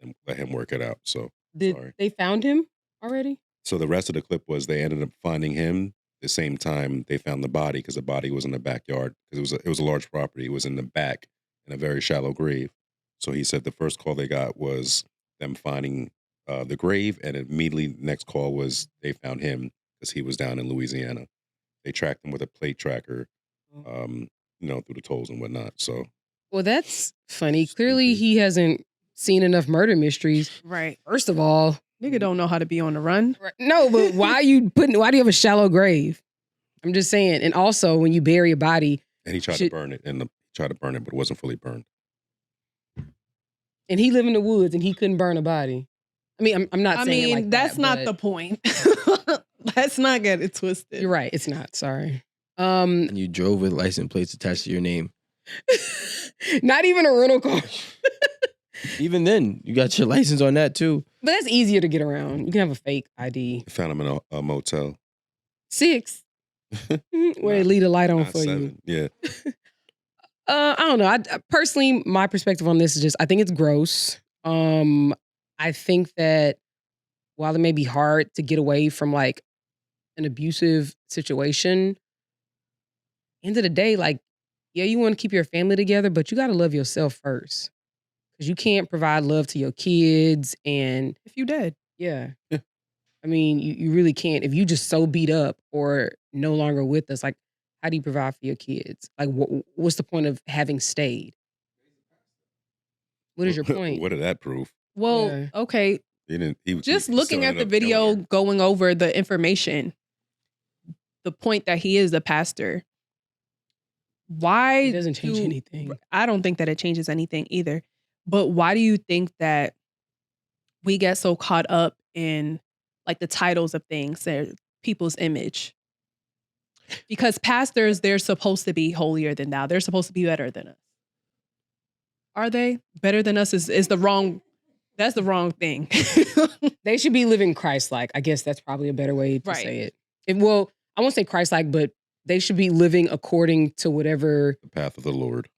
and let him work it out. So sorry. They found him already? So the rest of the clip was they ended up finding him the same time they found the body, because the body was in the backyard, because it was a large property. It was in the back in a very shallow grave. So he said the first call they got was them finding the grave, and immediately the next call was they found him because he was down in Louisiana. They tracked him with a plate tracker, through the tolls and whatnot. So, Well, that's funny. Clearly, he hasn't seen enough murder mysteries. Right. First of all, Nigga don't know how to be on the run. no, but why do you have a shallow grave? I'm just saying. And also, when you bury a body, and he tried to burn it, but it wasn't fully burned. and he lived in the woods, and he couldn't burn a body. I mean, I'm not saying it like that's that, not but the point. Let's not get it twisted. You're right. It's not. Sorry. And you drove with license plates attached to your name. Not even a rental car. Even then, you got your license on that too. But that's easier to get around. You can have a fake ID. They found him in a motel. 6. Where they leave the light on Not for 7. you. Yeah. I don't know. I personally, my perspective on this is just, I think it's gross. I think that while it may be hard to get away from like an abusive situation, end of the day, like, yeah, you want to keep your family together, but you got to love yourself first. Because you can't provide love to your kids. And If you dead. yeah. I mean, you really can't. If you just so beat up or no longer with us, like, how do you provide for your kids? Like, what's the point of having stayed? What is your point? What did that prove? Well, Yeah. okay. Just looking at the video, going over the information, the point that he is the pastor. Why It doesn't change anything. I don't think that it changes anything either. But why do you think that we get so caught up in like the titles of things, people's image? Because pastors, they're supposed to be holier than thou. They're supposed to be better than us. Are they? Better than us is the wrong, that's the wrong thing. They should be living Christ-like. I guess that's probably a better way to say it. Well, I won't say Christ-like, but they should be living according to whatever The path of the Lord.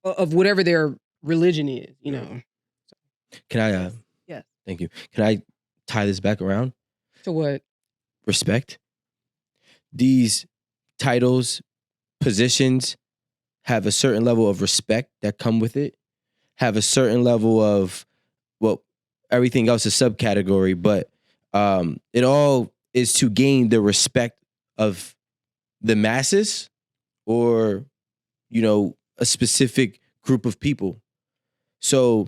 of whatever their religion is, you know. Can I? Yes. Thank you. Can I tie this back around? To what? Respect. These titles, positions have a certain level of respect that come with it, have a certain level of, well, everything else is subcategory, but it all is to gain the respect of the masses or, a specific group of people. So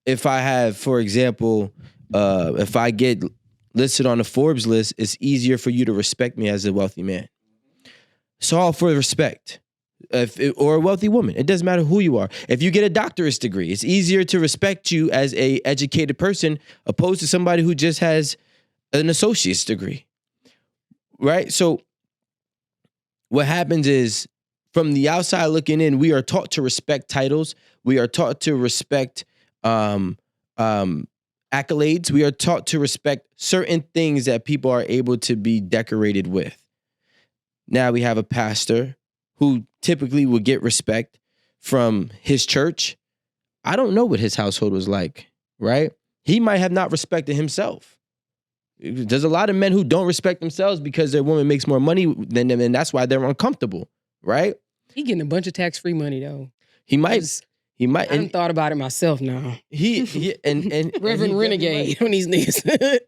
if I have, for example, if I get listed on the Forbes list, it's easier for you to respect me as a wealthy man. It's all for respect. Or a wealthy woman. It doesn't matter who you are. If you get a doctorate degree, it's easier to respect you as a educated person opposed to somebody who just has an associate's degree. Right? So what happens is, from the outside looking in, we are taught to respect titles. We are taught to respect accolades. We are taught to respect certain things that people are able to be decorated with. Now we have a pastor who typically would get respect from his church. I don't know what his household was like, right? He might have not respected himself. There's a lot of men who don't respect themselves because their woman makes more money than them, and that's why they're uncomfortable, right? He getting a bunch of tax-free money, though. He might He might. I haven't thought about it myself now. He and Reverend Renegade on these niggas.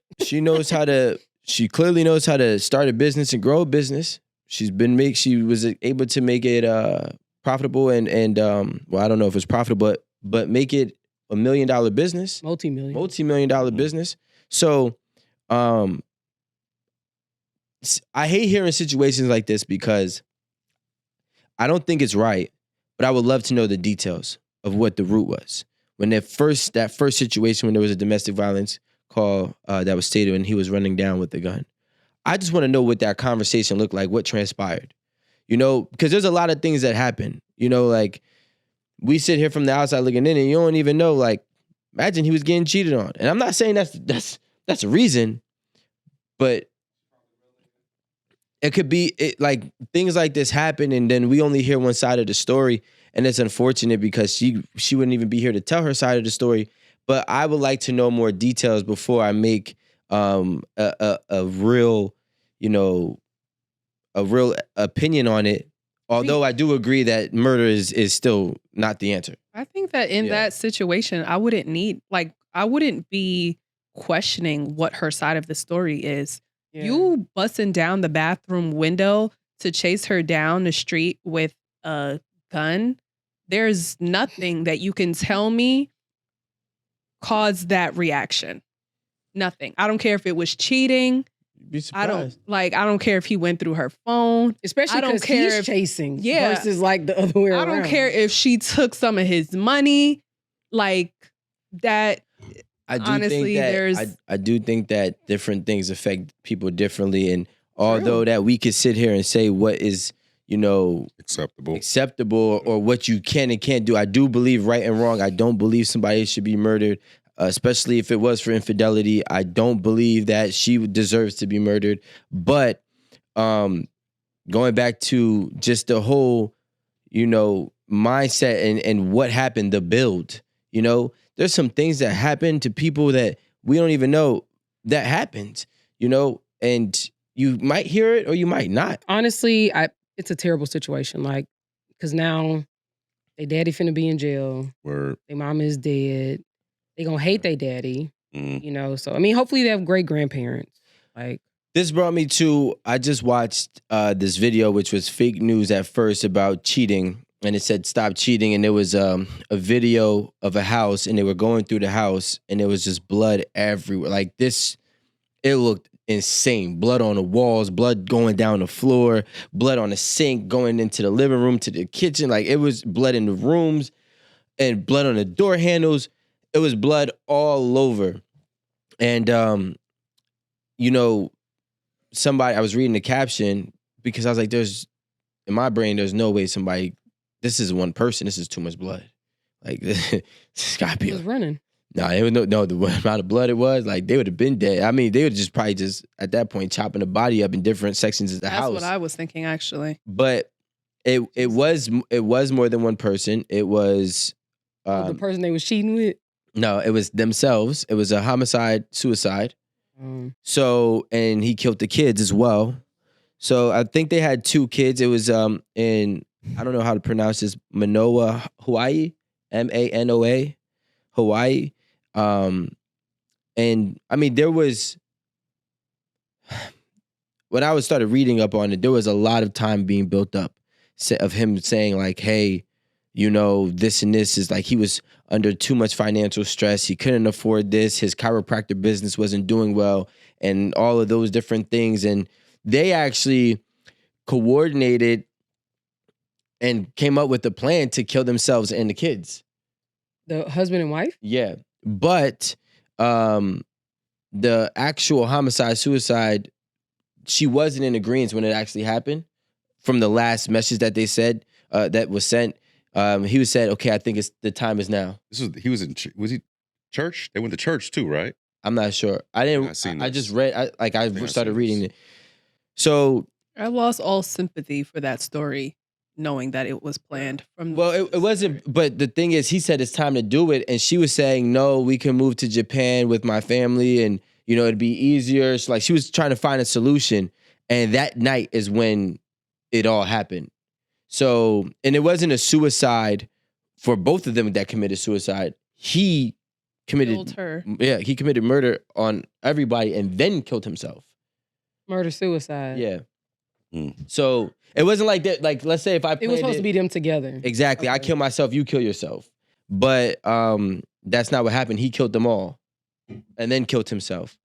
She clearly knows how to start a business and grow a business. She was able to make it profitable and well, I don't know if it's profitable, but make it $1 million business, multi-million business. So, I hate hearing situations like this because I don't think it's right, but I would love to know the details of what the root was. When that first situation, when there was a domestic violence call that was stated and he was running down with the gun. I just want to know what that conversation looked like, what transpired. Because there's a lot of things that happen. Like we sit here from the outside looking in and you don't even know, like, imagine he was getting cheated on. And I'm not saying that's a reason, but it could be like things like this happen and then we only hear one side of the story. And it's unfortunate because she wouldn't even be here to tell her side of the story. But I would like to know more details before I make a real, a real opinion on it. Although I do agree that murder is still not the answer. I think that in that situation, I wouldn't be questioning what her side of the story is. Yeah. You busting down the bathroom window to chase her down the street with a gun. There's nothing that you can tell me caused that reaction. Nothing. I don't care if it was cheating. Be surprised. I don't care if he went through her phone. Especially because he's chasing versus like the other way around. I don't care if she took some of his money. Like that. I do think that different things affect people differently. And although that we could sit here and say what is, acceptable or what you can and can't do, I do believe right and wrong. I don't believe somebody should be murdered, especially if it was for infidelity. I don't believe that she deserves to be murdered. But going back to just the whole, mindset and what happened, the build, there's some things that happen to people that we don't even know that happened, and you might hear it or you might not. Honestly, it's a terrible situation. Like, because now they daddy finna be in jail. Word. Their mama is dead. They gonna hate their daddy. So I mean, hopefully they have great grandparents. Like, this brought me to, I just watched this video, which was fake news at first about cheating. And it said, stop cheating. And there was a video of a house and they were going through the house and there was just blood everywhere. Like this, it looked insane. Blood on the walls, blood going down the floor, blood on the sink, going into the living room, to the kitchen. Like it was blood in the rooms and blood on the door handles. It was blood all over. And, I was reading the caption because I was like, in my brain, there's no way this is one person. This is too much blood. Like this gotta be. He was running. No, it was no. The amount of blood it was, like they would have been dead. I mean, they would probably at that point chopping the body up in different sections of the house. That's what I was thinking, actually. But it was more than one person. It was the person they was cheating with. No, it was themselves. It was a suicide. So, and he killed the kids as well. So I think they had 2 kids. It was in, I don't know how to pronounce this, Manoa, Hawaii, Manoa, Hawaii. And I mean, there was, when I started reading up on it, there was a lot of time being built up of him saying like, hey, this and this is like, he was under too much financial stress. He couldn't afford this. His chiropractor business wasn't doing well and all of those different things. And they actually coordinated and came up with a plan to kill themselves and the kids. The husband and wife? Yeah. But the actual suicide, she wasn't in agreement when it actually happened. From the last message that they said, that was sent, he said, okay, I think the time is now. Was he church? They went to church too, right? I'm not sure. I just read, I started reading it. So I lost all sympathy for that story, knowing that it was planned from. Well, it wasn't. But the thing is, he said it's time to do it, and she was saying, "No, we can move to Japan with my family, and it'd be easier." So, like, she was trying to find a solution, and that night is when it all happened. So, and it wasn't a suicide for both of them that committed suicide, he committed Killed her. Yeah, he committed murder on everybody and then killed himself. Murder-suicide. Yeah. So it wasn't like that. Like, let's say if I It was supposed to be them together. Exactly. I kill myself, you kill yourself. But that's not what happened. He killed them all and then killed himself.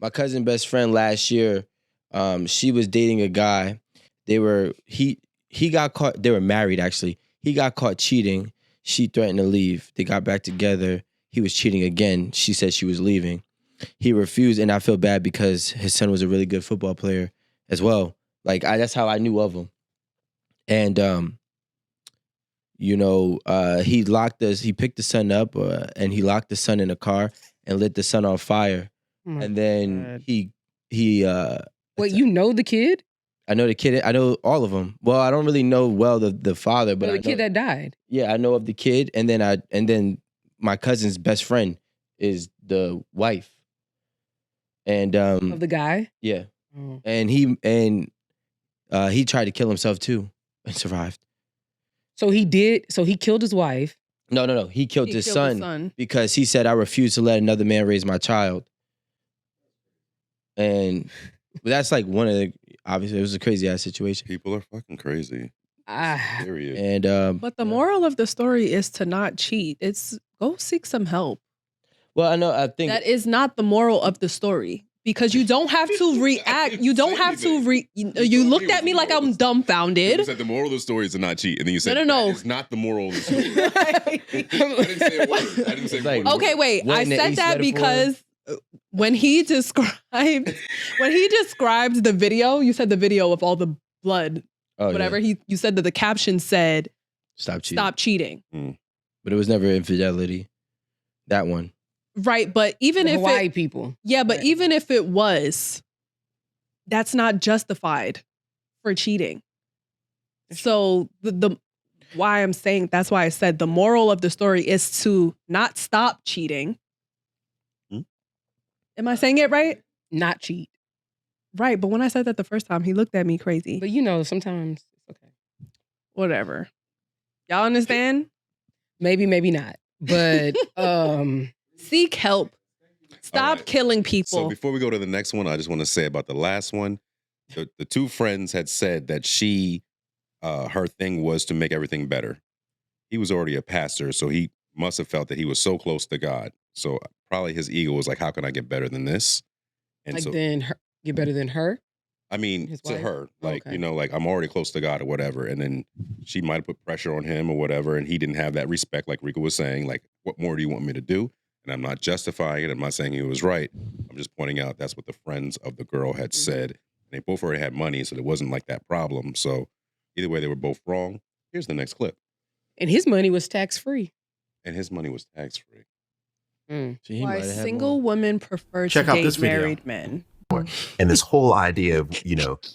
My cousin best friend last year, she was dating a guy. He got caught. They were married, actually. He got caught cheating. She threatened to leave. They got back together. He was cheating again. She said she was leaving. He refused, and I feel bad because his son was a really good football player as well. Like, that's how I knew of him. And, he picked the son up and he locked the son in a car and lit the son on fire. And then he Wait, you know the kid? I know the kid. I know all of them. Well, I don't really know the father, but the kid that died. Yeah, I know of the kid, and then my cousin's best friend is the wife, and Of the guy? yeah, Oh. and he tried to kill himself too and survived. So he did. So he killed his wife. No. He killed his killed son, his son. because he said, "I refuse to let another man raise my child." And that's like one of the, obviously it was a crazy ass situation. People are fucking crazy. Period. And But the moral of the story is to not cheat. It's go seek some help. well, I think That is not the moral of the story. Because you don't have to react. You don't have to you looked at me like I'm dumbfounded. You said the moral of the story is to not cheat, and then you said, No. it's not the moral of the story. I didn't say a word. I didn't say like, one word. Okay, wait. What I in the said East that metaphor? because when he described the video, you said the video of all the blood, whatever. yeah. You said that the caption said, Stop cheating. "Stop cheating." But it was never infidelity. That one. Right, but even if Hawaii people. Yeah, but even if it was, that's not justified for cheating. So the why I'm saying, that's why I said the moral of the story is to not stop cheating. Am I saying it right? Not cheat. Right, but when I said that the first time, he looked at me crazy. But sometimes it's okay. Whatever. Y'all understand? Maybe not. But Seek help. Stop killing people. So before we go to the next one, I just want to say about the last one, the two friends had said that her thing was to make everything better. He was already a pastor, so he must have felt that he was so close to God. So probably his ego was like, how can I get better than this? And get better than her? I mean, His to wife? her, like, Okay. like I'm already close to God or whatever. And then she might have put pressure on him or whatever. And he didn't have that respect, like Rico was saying, like, what more do you want me to do? And I'm not justifying it. I'm not saying he was right. I'm just pointing out that's what the friends of the girl had said. And they both already had money, so there wasn't like that problem. So either way, they were both wrong. Here's the next clip. And his money was tax-free. And his money was tax-free. So he Why might have had single women prefer Check to out date this video. married men. And this whole idea of,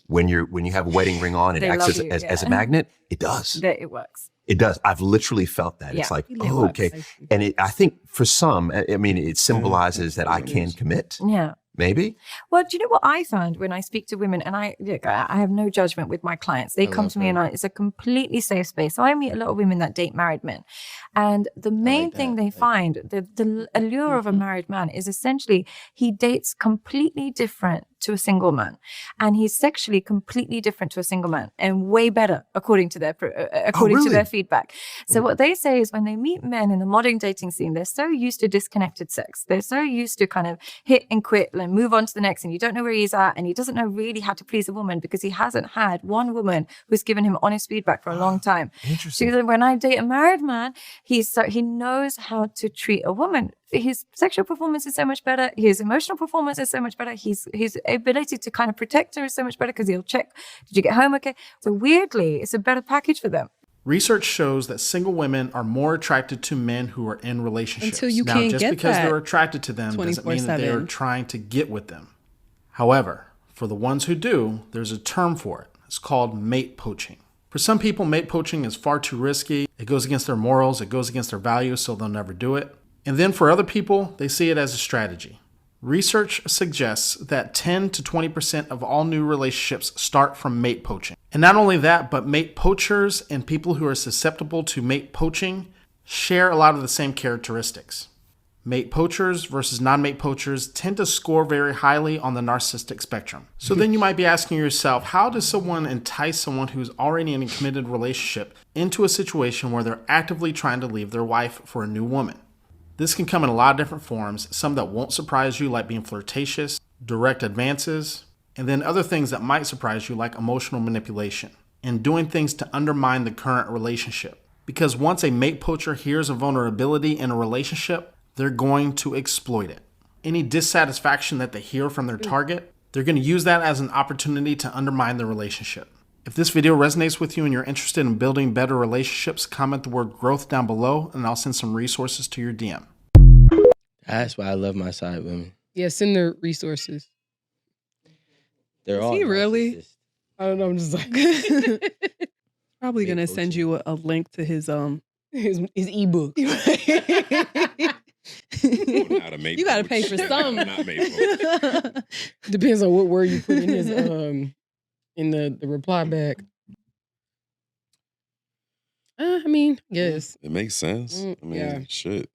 when you have a wedding ring on, it They acts love as, you, as a yeah. magnet. It does. That it works. It does. I've literally felt that. Yeah. It's like, Really oh, works. okay. And I think for some, I mean, it symbolizes that I can commit. Yeah. Maybe. Well, do you know what I found when I speak to women, and I have no judgment with my clients. They come to me and it's a completely safe space. So I meet a lot of women that date married men. And the main thing they find, the allure of a married man is essentially he dates completely different to a single man. And he's sexually completely different to a single man and way better according to their to their feedback. So what they say is when they meet men in the modern dating scene, they're so used to disconnected sex. They're so used to kind of hit and quit and move on to the next, and you don't know where he's at, and he doesn't know really how to please a woman because he hasn't had one woman who's given him honest feedback for a long time. Interesting. So when I date a married man, he knows how to treat a woman. His sexual performance is so much better. His emotional performance is so much better. His ability to kind of protect her is so much better because he'll check, did you get home okay? So weirdly, it's a better package for them. Research shows that single women are more attracted to men who are in relationships. Until you now, can't just get because that they're attracted to them doesn't mean that they are 24/7. trying to get with them. However, for the ones who do, there's a term for it. It's called mate poaching. For some people, mate poaching is far too risky. It goes against their morals, it goes against their values, so they'll never do it. And then for other people, they see it as a strategy. Research suggests that 10 to 20% of all new relationships start from mate poaching. And not only that, but mate poachers and people who are susceptible to mate poaching share a lot of the same characteristics. Mate poachers versus non-mate poachers tend to score very highly on the narcissistic spectrum. So then you might be asking yourself, how does someone entice someone who's already in a committed relationship into a situation where they're actively trying to leave their wife for a new woman? This can come in a lot of different forms, some that won't surprise you, like being flirtatious, direct advances, and then other things that might surprise you, like emotional manipulation, and doing things to undermine the current relationship. Because once a mate poacher hears a vulnerability in a relationship, they're going to exploit it. Any dissatisfaction that they hear from their target, they're going to use that as an opportunity to undermine the relationship. If this video resonates with you and you're interested in building better relationships, comment the word growth down below and I'll send some resources to your DM. That's why I love my side women. Yeah, send the resources. They're Is all he really? narcissists. I don't know. I'm just like Probably gonna send you a link to his ebook. You gotta pay for some. Depends on what word you put in his in the reply back. I mean, yes. It makes sense. I mean, shit.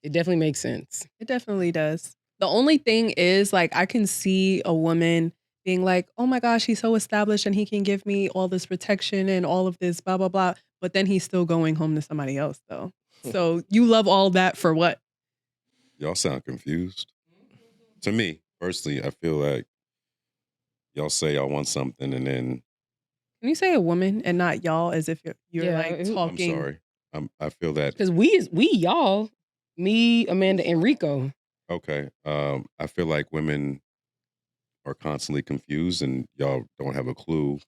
It definitely makes sense. It definitely does. The only thing is, like, I can see a woman being like, oh my gosh, he's so established and he can give me all this protection and all of this, blah, blah, blah. But then he's still going home to somebody else, though. So you love all that for what? Y'all sound confused. To me, personally, I feel like y'all say y'all want something and then... Can you say a woman and not y'all as if you're like talking? I'm sorry. I feel that... Because we y'all, me, Amanda, and Rico. Okay. I feel like women are constantly confused and y'all don't have a clue.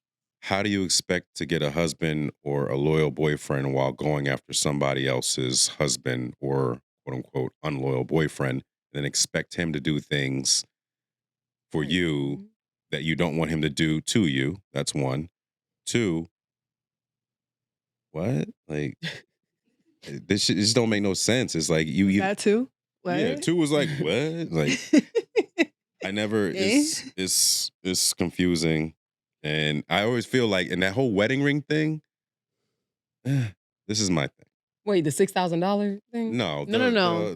How do you expect to get a husband or a loyal boyfriend while going after somebody else's husband or quote unquote unloyal boyfriend, and then expect him to do things for you that you don't want him to do to you? That's one. Two, what? Like, this shit just don't make no sense. It's like you that too? What? Yeah, two was like, what? Like, I never, it's confusing. And I always feel like in that whole wedding ring thing, this is my thing. Wait, the $6,000 thing? No. No.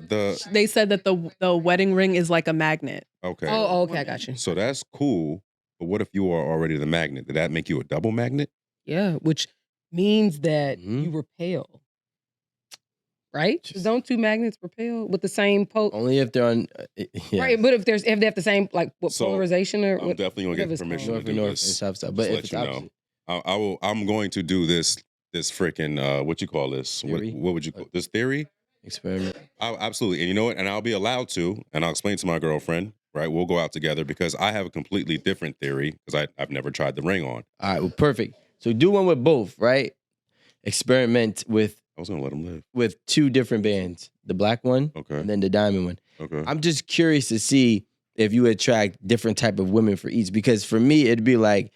They said that the wedding ring is like a magnet. Okay. Oh, okay, I got you. So that's cool. But what if you are already the magnet? Did that make you a double magnet? Yeah, which means that you repel. Right? Don't two magnets repel with the same Only if they're on. Right, but if they have the same polarization or I'm definitely gonna get permission to do this. And south side. But if let you know, I will. I'm going to do this freaking what you call this? What would you call this theory? Experiment. Absolutely, and you know what? And I'll be allowed to, and I'll explain to my girlfriend. Right, we'll go out together because I have a completely different theory because I've never tried the ring on. All right, well, perfect. So do one with both, right? Experiment with. I was gonna let him live with two different bands, the black one, and then the diamond one. Okay. I'm just curious to see if you attract different type of women for each, because for me it'd be like,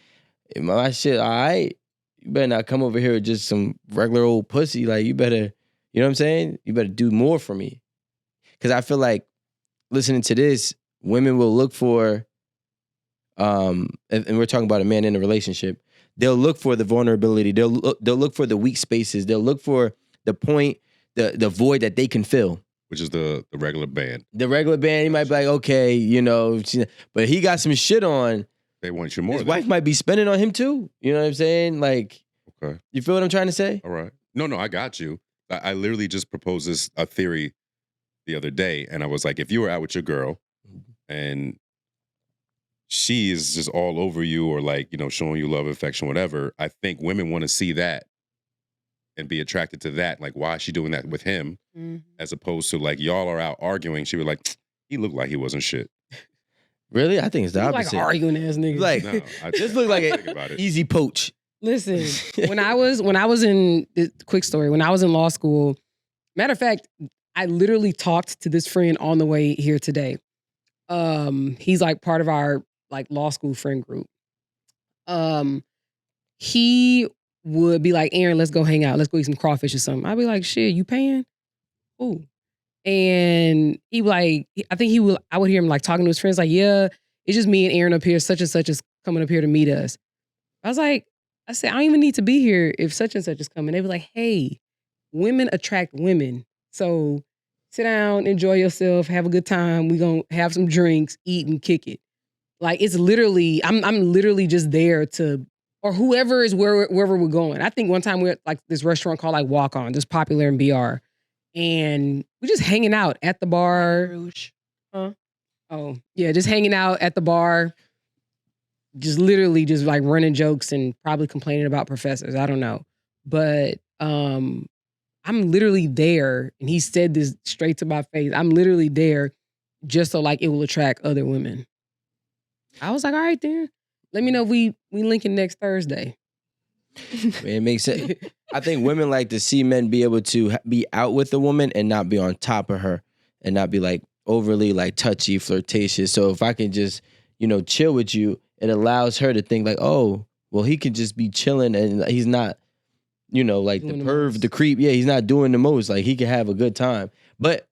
my shit, all right, you better not come over here with just some regular old pussy. Like, you better, you know what I'm saying? You better do more for me, because I feel like listening to this, women will look for, and we're talking about a man in a relationship. They'll look for the vulnerability. They'll look for the weak spaces. They'll look for the point, the void that they can fill. Which is the regular band. The regular band, he might be like, okay, you know, but he got some shit on. They want you more. His wife might be spending on him too. You know what I'm saying? Like, okay. You feel what I'm trying to say? All right. No, I got you. I literally just proposed a theory the other day, and I was like, if you were out with your girl and she is just all over you or like, you know, showing you love, affection, whatever, I think women want to see that and be attracted to that. Like, why is she doing that with him? As opposed to like, y'all are out arguing. She was like, he looked like he wasn't shit. Really? I think it's the opposite. Like arguing ass niggas. Like, No, this look like an easy poach. Listen, when I was in, quick story, when I was in law school, matter of fact, I literally talked to this friend on the way here today. He's like part of our like law school friend group. He would be like, Erin, let's go hang out. Let's go eat some crawfish or something. I'd be like, shit, you paying? Ooh. And he like, I would hear him like talking to his friends like, yeah, it's just me and Erin up here. Such and such is coming up here to meet us. I said, I don't even need to be here if such and such is coming. They be like, hey, women attract women. So sit down, enjoy yourself, have a good time. We gonna have some drinks, eat and kick it. Like it's literally, I'm literally just there to, or whoever is wherever we're going. I think one time we're at like this restaurant called like Walk On, just popular in BR. And we're just hanging out at the bar. Huh? Oh, yeah, just hanging out at the bar. Just literally just like running jokes and probably complaining about professors. I don't know. But I'm literally there. And he said this straight to my face. I'm literally there just so like it will attract other women. I was like, all right then. Let me know if we linking next Thursday. It makes sense. I think women like to see men be able to be out with a woman and not be on top of her and not be like overly like touchy, flirtatious. So if I can just, chill with you, it allows her to think like, oh, well, he can just be chilling and he's not, like doing the perv, the creep. Yeah, he's not doing the most. Like he can have a good time. But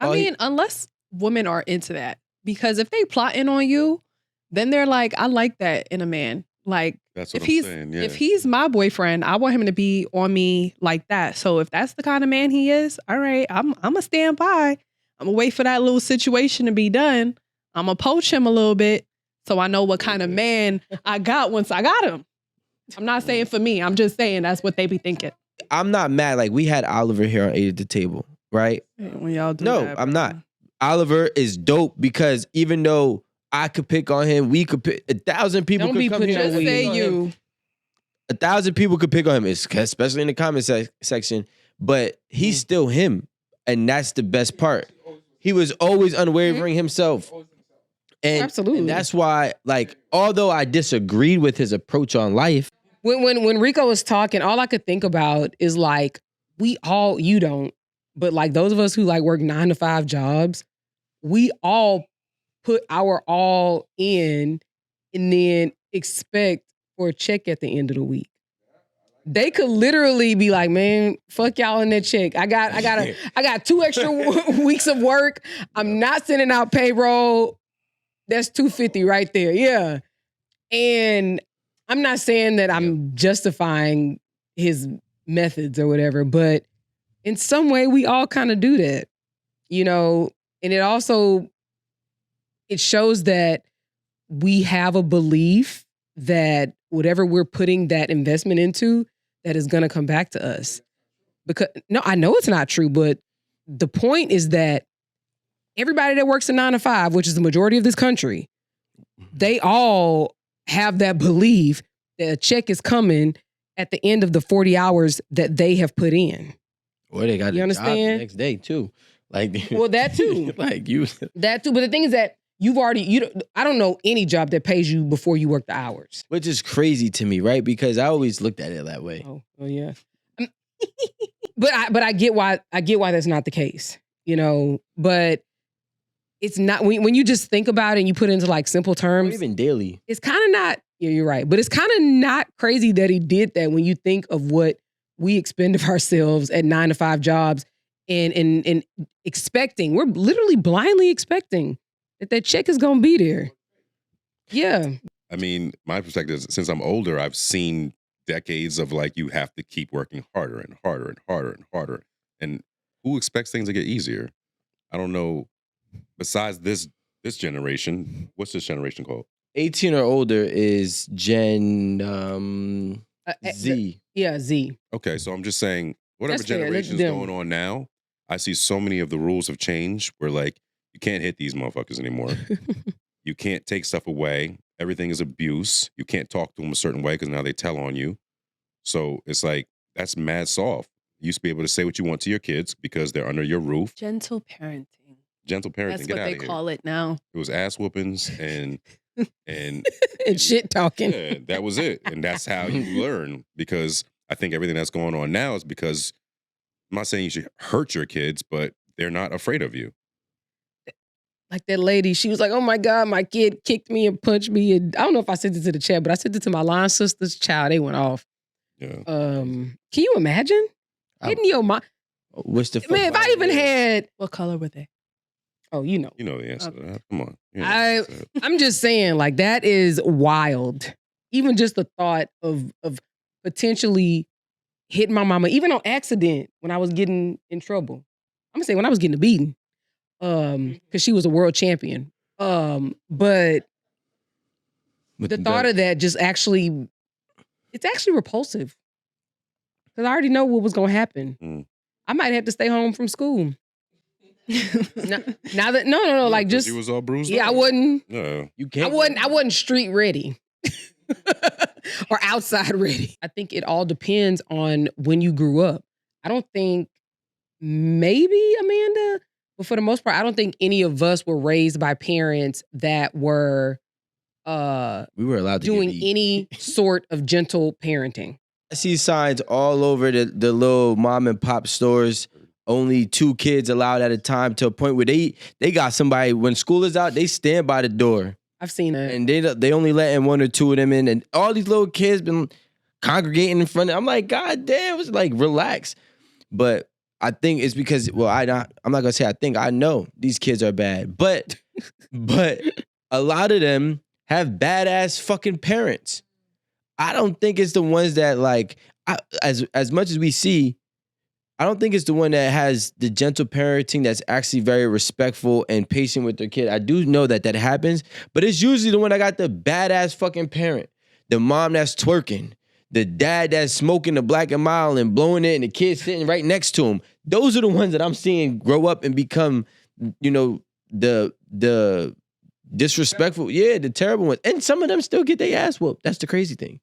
unless women are into that, because if they plotting on you, then they're like, I like that in a man. Like, that's what if I'm saying. Yeah. If he's my boyfriend, I want him to be on me like that. So if that's the kind of man he is, all right, I'm gonna stand by. I'm gonna wait for that little situation to be done. I'm gonna poach him a little bit so I know what kind of man I got once I got him. I'm not saying for me. I'm just saying that's what they be thinking. I'm not mad. Like we had Oliver here on 8 at the Table, right? When y'all do No, that, I'm not. Oliver is dope because even though I could pick on him, we could pick 1,000 people. Don't could be come putting here and no pick on him. 1,000 people could pick on him, especially in the comment section. But he's still him, and that's the best part. He was always unwavering himself, and absolutely, and that's why, like, although I disagreed with his approach on life, when Rico was talking, all I could think about is like you don't, but like those of us who like work 9 to 5 jobs, we all put our all in and then expect for a check at the end of the week. They could literally be like, man, fuck y'all in that check. I got 2 extra weeks of work. I'm not sending out payroll. That's $250 right there. Yeah. And I'm not saying that I'm justifying his methods or whatever, but in some way we all kind of do that, and it shows that we have a belief that whatever we're putting that investment into, that is going to come back to us. Because no, I know it's not true, but the point is that everybody that works a 9 to 5, which is the majority of this country, they all have that belief that a check is coming at the end of the 40 hours that they have put in. Or they got you understand? Job the next day too. Like, well, that too. Like you. That too. But the thing is that I don't know any job that pays you before you work the hours. Which is crazy to me, right? Because I always looked at it that way. Oh yeah. But I get why that's not the case, but it's not when you just think about it and you put it into like simple terms. Or even daily. It's kind of not, yeah, you're right. But it's kind of not crazy that he did that when you think of what we expend of ourselves at 9 to 5 jobs and expecting. We're literally blindly expecting that check is gonna be there. Yeah. I mean, my perspective is since I'm older, I've seen decades of like you have to keep working harder and harder and harder and harder. And who expects things to get easier? I don't know. Besides this generation, what's this generation called? 18 or older is Gen Z. Yeah, Z. Okay, so I'm just saying, whatever That's fair. generation is going on now, I see so many of the rules have changed where like you can't hit these motherfuckers anymore. You can't take stuff away. Everything is abuse. You can't talk to them a certain way because now they tell on you. So it's like, that's mad soft. You used to be able to say what you want to your kids because they're under your roof. Gentle parenting. Gentle parenting. That's Get what out they of here. call it now. It was ass whoopings and and shit talking. Yeah, that was it. And that's how you learn, because I think everything that's going on now is because, I'm not saying you should hurt your kids, but they're not afraid of you. Like that lady, she was like, oh my God, my kid kicked me and punched me. And I don't know if I sent it to the chat, but I sent it to my line sister's child. They went off. Yeah. Can you imagine? Hitting your mom. What's the Man, if I even had. What color were they? Oh, you know. You know the answer to that. Come on. I'm just saying, like, that is wild. Even just the thought of potentially hit my mama, even on accident when I was getting in trouble. I'm gonna say when I was getting a beating, because she was a world champion. But the thought of that just actually, it's actually repulsive. Because I already know what was gonna happen. I might have to stay home from school. now that no, like just you was all bruised. Yeah, up. I wasn't. No, you can't. I wasn't street ready. Or outside ready. I think it all depends on when you grew up. I don't think maybe Amanda, but for the most part, I don't think any of us were raised by parents that were we were allowed to doing get beat. any sort of gentle parenting. I see signs all over the little mom and pop stores. Only 2 kids allowed at a time, to a point where they got somebody, when school is out, they stand by the door. I've seen that. And they only letting 1 or 2 of them in. And all these little kids been congregating in front of. I'm like, God damn, it's like, relax. But I think it's because, well, I'm not gonna say I think, I know these kids are bad. But a lot of them have badass fucking parents. I don't think it's the ones that, like, as much as we see, I don't think it's the one that has the gentle parenting that's actually very respectful and patient with their kid. I do know that happens, but it's usually the one that got the badass fucking parent. The mom that's twerking, the dad that's smoking the Black and Mild and blowing it, and the kid sitting right next to him. Those are the ones that I'm seeing grow up and become, the disrespectful, the terrible ones. And some of them still get their ass whooped. That's the crazy thing.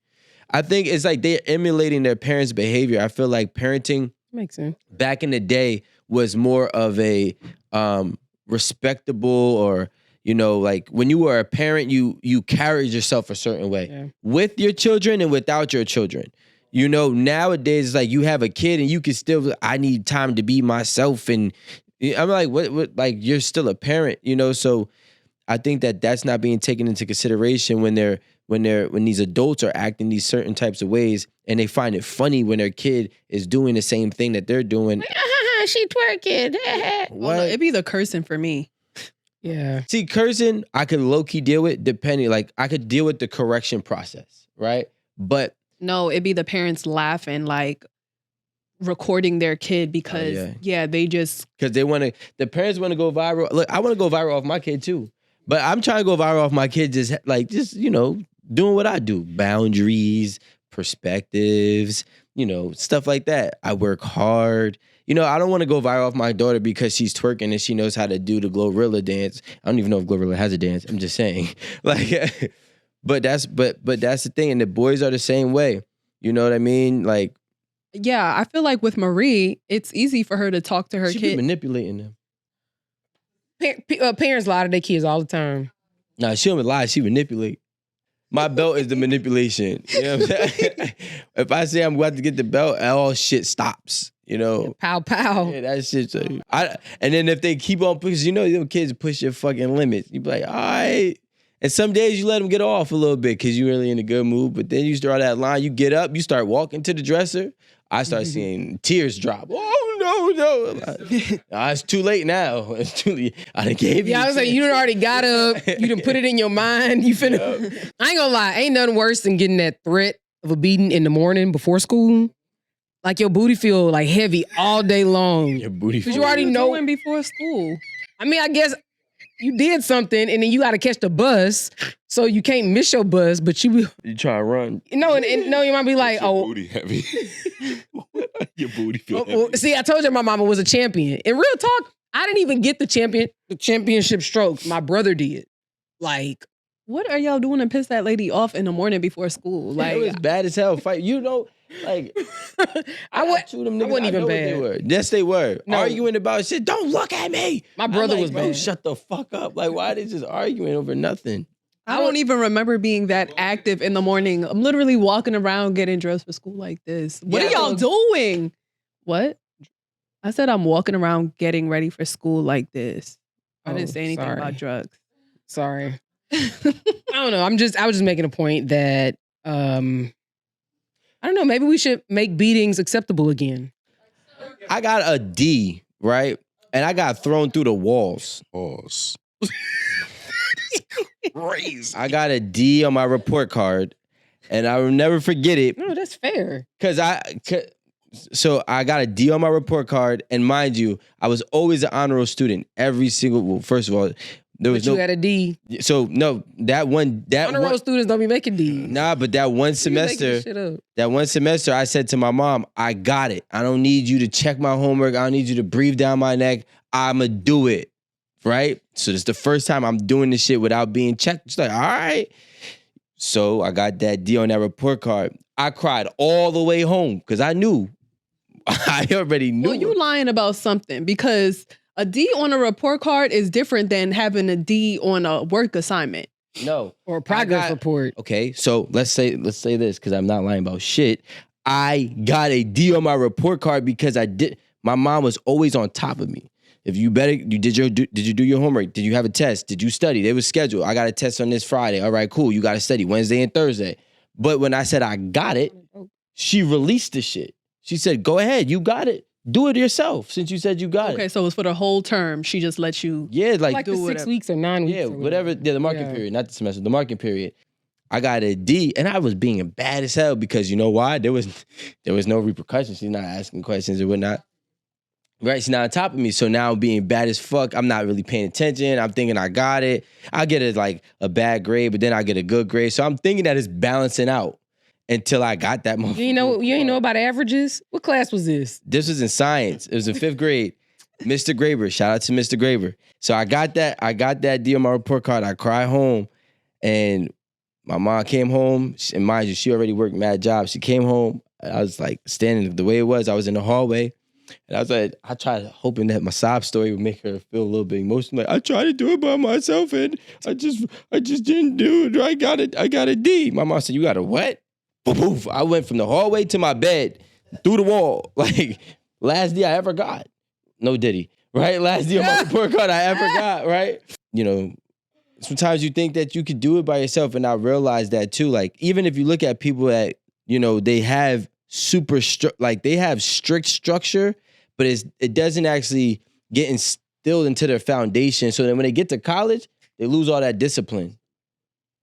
I think it's like they're emulating their parents' behavior. I feel like parenting makes sense. Back in the day was more of a respectable, or like when you were a parent, you carried yourself a certain way with your children and without your children. Nowadays it's like you have a kid and you can still, I need time to be myself, and I'm like, what like you're still a parent, so I think that's not being taken into consideration when these adults are acting these certain types of ways, and they find it funny when their kid is doing the same thing that they're doing. She twerking. What? Oh, it'd be the cursing for me. Yeah. See, cursing, I could low-key deal with, depending, like, I could deal with the correction process, right? But no, it'd be the parents laughing, like, recording their kid because, they just... Because the parents want to go viral. Look, I want to go viral off my kid, too. But I'm trying to go viral off my kid just doing what I do. Boundaries, perspectives, stuff like that. I work hard. I don't want to go viral off my daughter because she's twerking and she knows how to do the Glorilla dance. I don't even know if Glorilla has a dance. I'm just saying. Like, but that's the thing. And the boys are the same way. You know what I mean? Like, yeah, I feel like with Marie, it's easy for her to talk to her she kid. be manipulating them. Parents lie to their kids all the time. Nah, she don't lie. She manipulate. My belt is the manipulation. You know what I'm saying? If I say I'm about to get the belt, all shit stops. Pow, pow. Yeah, that shit. And then if they keep on pushing, them kids push your fucking limits. You be like, all right. And some days you let them get off a little bit because you're really in a good mood. But then you start that line, you get up, you start walking to the dresser. I start seeing tears drop. Oh, no. It's too late now. It's too late. I done gave you. Yeah, I was like, you done already got up. You done put it in your mind. You finna. I ain't gonna lie. Ain't nothing worse than getting that threat of a beating in the morning before school. Like your booty feel like heavy all day long. Your booty feel. Because you already know. Doing before school. I mean, I guess you did something and then you got to catch the bus. So you can't miss your bus, but you try to run. No, and no, you might be like, your booty heavy. Your booty feel heavy. See, I told you my mama was a champion. In real talk, I didn't even get the championship strokes. My brother did. Like, what are y'all doing to piss that lady off in the morning before school? Like, it was bad as hell. Fight, like I wasn't even bad. They were. Yes, they were. No. Arguing about shit. Don't look at me. My brother was bad. Shut the fuck up. Like, why are they just arguing over nothing? I don't even remember being that active in the morning. I'm literally walking around getting dressed for school like this. What are y'all doing? What? I said I'm walking around getting ready for school like this. I didn't say anything about drugs. Sorry. I don't know. I was just making a point that I don't know, maybe we should make beatings acceptable again. I got a D, right? And I got thrown through the walls. Crazy. I got a D on my report card, and I will never forget it. No, that's fair. Because So I got a D on my report card, and mind you, I was always an honor roll student. Every single, well, first of all, there was But you had a D. So no, Honor roll students don't be making D's. Nah, but that one semester, I said to my mom, I got it. I don't need you to check my homework. I don't need you to breathe down my neck. I'ma do it. Right? So this is the first time I'm doing this shit without being checked. She's like, all right. So I got that D on that report card. I cried all the way home because I knew. I already knew. Well, you lying about something because a D on a report card is different than having a D on a work assignment. No. Or a progress report. Okay, so let's say this because I'm not lying about shit. I got a D on my report card because my mom was always on top of me. If did you do your homework? Did you have a test? Did you study? They was scheduled. I got a test on this Friday. All right, cool. You got to study Wednesday and Thursday. But when I said I got it, she released the shit. She said, go ahead, you got it. Do it yourself since you said you got it. Okay, so it was for the whole term. She just let you like the 6 weeks or 9 weeks. Yeah, whatever. Yeah, the marking period, not the semester, the marking period. I got a D, and I was being bad as hell because you know why? There was no repercussions. She's not asking questions or whatnot. Right, she's not on top of me. So now being bad as fuck, I'm not really paying attention. I'm thinking I got it. I get a bad grade, but then I get a good grade. So I'm thinking that it's balancing out until I got that moment. You ain't know about averages? What class was this? This was in science. It was in 5th grade. Mr. Graber. Shout out to Mr. Graber. So I got that D on my report card. I cried home, and my mom came home. And mind you, she already worked mad jobs. She came home. I was like standing the way it was. I was in the hallway. And I was like, I tried hoping that my sob story would make her feel a little bit emotional. Like, I tried to do it by myself and I just didn't do it. I got a D. My mom said, you got a what? Poof. I went from the hallway to my bed, through the wall. Like, last D I ever got. No Diddy, right? Last D on my report card I ever got, right? You know, sometimes you think that you could do it by yourself, and I realize that too. Like, even if you look at people that, you know, they have they have strict structure, but it doesn't actually get instilled into their foundation. So then when they get to college, they lose all that discipline,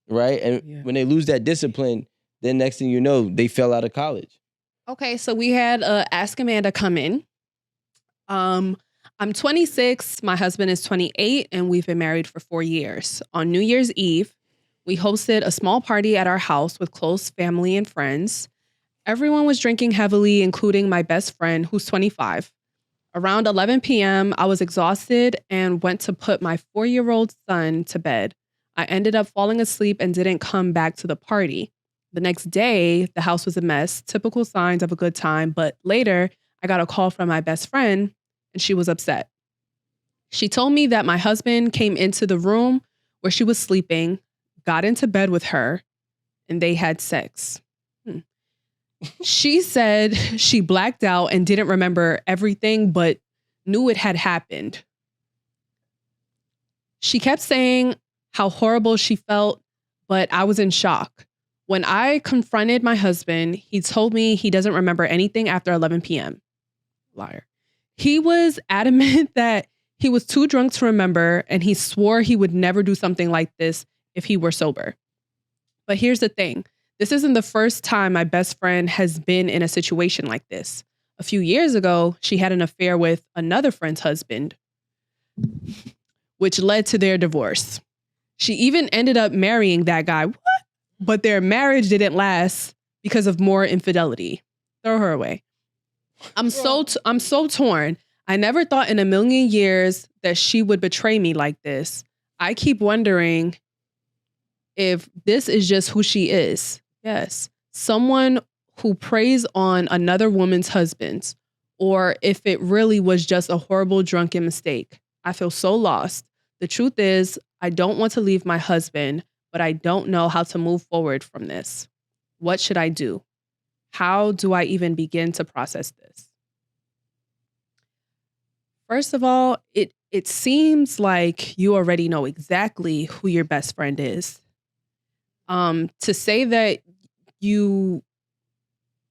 right? And when they lose that discipline, then next thing you know, they fell out of college. Okay, so we had Ask Amanda come in. I'm 26, my husband is 28, and we've been married for 4 years. On New Year's Eve, we hosted a small party at our house with close family and friends. Everyone was drinking heavily, including my best friend, who's 25. Around 11 p.m., I was exhausted and went to put my 4-year-old son to bed. I ended up falling asleep and didn't come back to the party. The next day, the house was a mess, typical signs of a good time, but later, I got a call from my best friend, and she was upset. She told me that my husband came into the room where she was sleeping, got into bed with her, and they had sex. She said she blacked out and didn't remember everything, but knew it had happened. She kept saying how horrible she felt, but I was in shock. When I confronted my husband, he told me he doesn't remember anything after 11 p.m. Liar. He was adamant that he was too drunk to remember, and he swore he would never do something like this if he were sober. But here's the thing. This isn't the first time my best friend has been in a situation like this. A few years ago, she had an affair with another friend's husband, which led to their divorce. She even ended up marrying that guy. What? But their marriage didn't last because of more infidelity. Throw her away. I'm so torn. I never thought in a million years that she would betray me like this. I keep wondering if this is just who she is. Yes. Someone who preys on another woman's husbands, or if it really was just a horrible drunken mistake. I feel so lost. The truth is, I don't want to leave my husband, but I don't know how to move forward from this. What should I do? How do I even begin to process this? First of all, it seems like you already know exactly who your best friend is. To say that you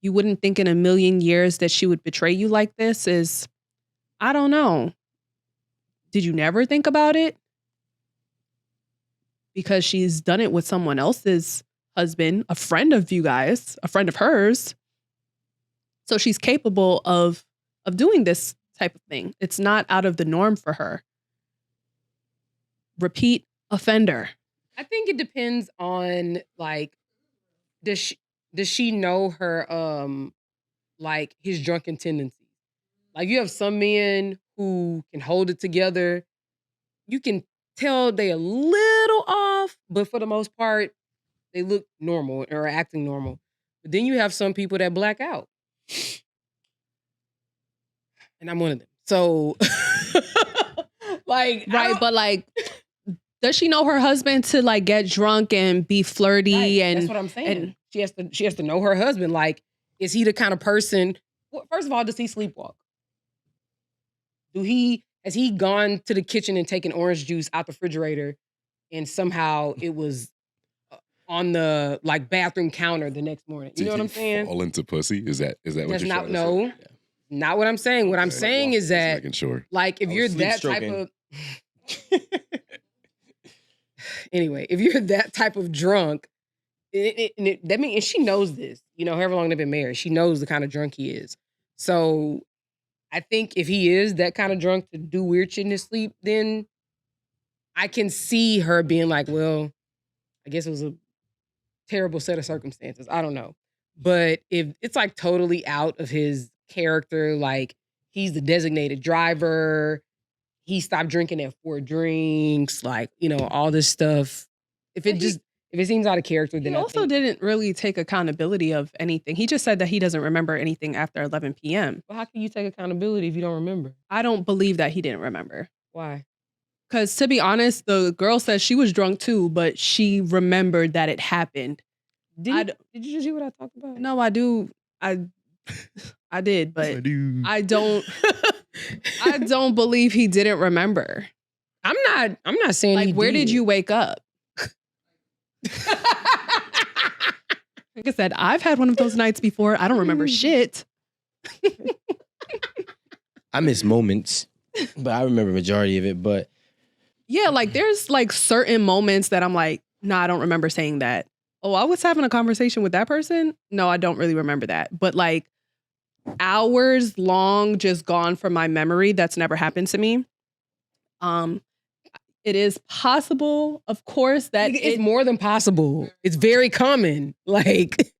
wouldn't think in a million years that she would betray you like this is, I don't know. Did you never think about it? Because she's done it with someone else's husband, a friend of you guys, a friend of hers. So she's capable of doing this type of thing. It's not out of the norm for her. Repeat offender. I think it depends on like, does she know her like his drunken tendencies? Like you have some men who can hold it together. You can tell they a little off, but for the most part, they look normal or acting normal. But then you have some people that black out. And I'm one of them. So like Right, but like does she know her husband to like get drunk and be flirty? Right, And that's what I'm saying. She has to know her husband. Like, is he the kind of person? Well, first of all, does he sleepwalk? Has he gone to the kitchen and taken orange juice out the refrigerator, and somehow it was on the like bathroom counter the next morning? You know what I'm saying? Fall into pussy? Is that what That's you're not trying to say? not what I'm saying. What I'm saying is that Making sure. like if you're that type of anyway, if you're that type of drunk, that means, and she knows this, however long they've been married, she knows the kind of drunk he is. So I think if he is that kind of drunk to do weird shit in his sleep, then I can see her being like, well, I guess it was a terrible set of circumstances. I don't know. But if it's like totally out of his character, like he's the designated driver, he stopped drinking at 4 drinks, like, all this stuff. If it seems out of character, then he also didn't really take accountability of anything. He just said that he doesn't remember anything after 11 p.m. Well, how can you take accountability if you don't remember? I don't believe that he didn't remember. Why? Because to be honest, the girl says she was drunk too, but she remembered that it happened. Did you just hear what I talked about? No, I do. I did, but I don't. I don't believe he didn't remember. I'm not saying like, he where did you wake up? Like I said, I've had one of those nights before. I don't remember shit. I miss moments, but I remember majority of it. But yeah, like there's like certain moments that I'm like, nah, I don't remember saying that. Oh, I was having a conversation with that person. No, I don't really remember that. But like hours long, just gone from my memory. That's never happened to me. It is possible, of course, that it's more than possible. It's very common. Like,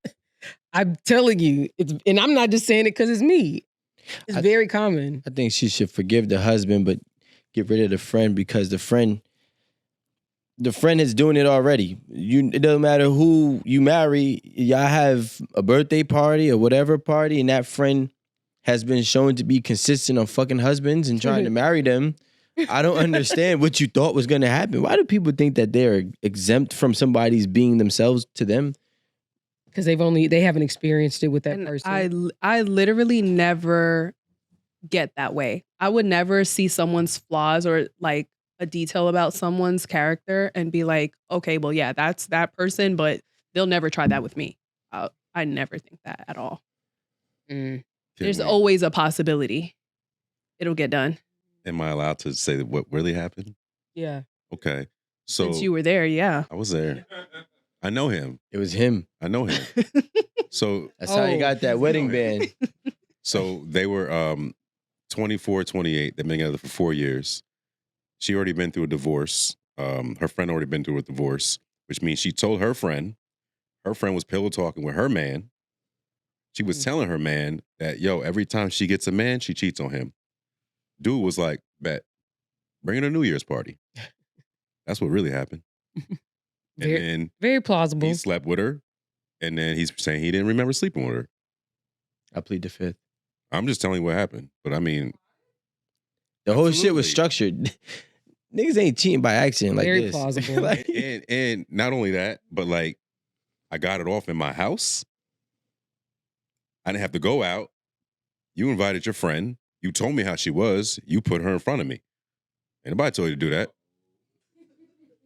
I'm telling you, and I'm not just saying it because it's me. It's very common. I think she should forgive the husband, but get rid of the friend, because the friend is doing it already. It doesn't matter who you marry. Y'all have a birthday party or whatever party, and that friend has been shown to be consistent on fucking husbands and trying to marry them. I don't understand what you thought was going to happen. Why do people think that they're exempt from somebody's being themselves to them? Because they haven't experienced it with that person. I literally never get that way. I would never see someone's flaws or like a detail about someone's character and be like, okay, well, yeah, that's that person, but they'll never try that with me. I never think that at all. There's always a possibility it'll get done. Am I allowed to say what really happened? Yeah. Okay. So since you were there, yeah. I was there. I know him. It was him. I know him. So that's how you got that wedding band. So they were 24, 28. They've been together for 4 years. She already been through a divorce. Her friend already been through a divorce, which means she told her friend was pillow talking with her man. She was telling her man that, yo, every time she gets a man, she cheats on him. Dude was like, bet, bring in a New Year's party. That's what really happened. And very plausible. He slept with her, and then he's saying he didn't remember sleeping with her. I plead the fifth. I'm just telling you what happened. But I mean, the whole shit was structured. Niggas ain't cheating by accident like very this. Plausible. Like, and not only that, but like, I got it off in my house. I didn't have to go out. You invited your friend. You told me how she was. You put her in front of me. Ain't nobody told you to do that.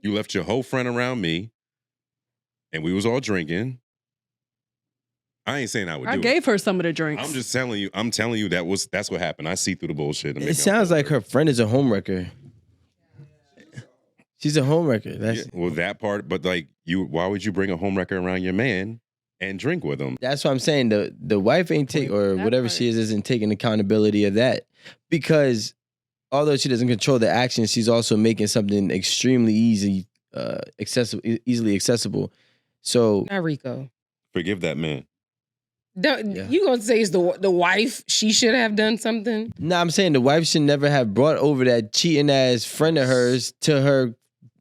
You left your whole friend around me, and we was all drinking. I ain't saying I would do it. I gave her some of the drinks. I'm just telling you. I'm telling you that's what happened. I see through the bullshit. It sounds like her friend is a homewrecker. She's a homewrecker. That's well, that part. But like, why would you bring a homewrecker around your man and drink with them. That's what I'm saying. The wife ain't take or whatever she is isn't taking accountability of that, because although she doesn't control the action, she's also making something extremely easily accessible. So Not Rico. Forgive that man. You gonna say it's the wife? She should have done something. No, I'm saying the wife should never have brought over that cheating ass friend of hers to her,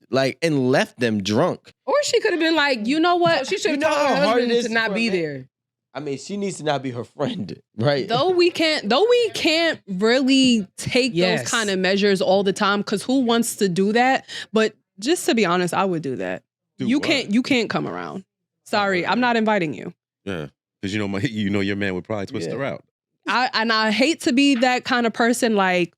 like, and left them drunk. Or she could have been like, you know what? She should have told her husband to not be there. I mean, she needs to not be her friend, right? Though we can't really take those kind of measures all the time, because who wants to do that? But just to be honest, I would do that. You can't come around. Sorry, I'm not inviting you. Yeah, because your man would probably twist her out. I hate to be that kind of person. Like,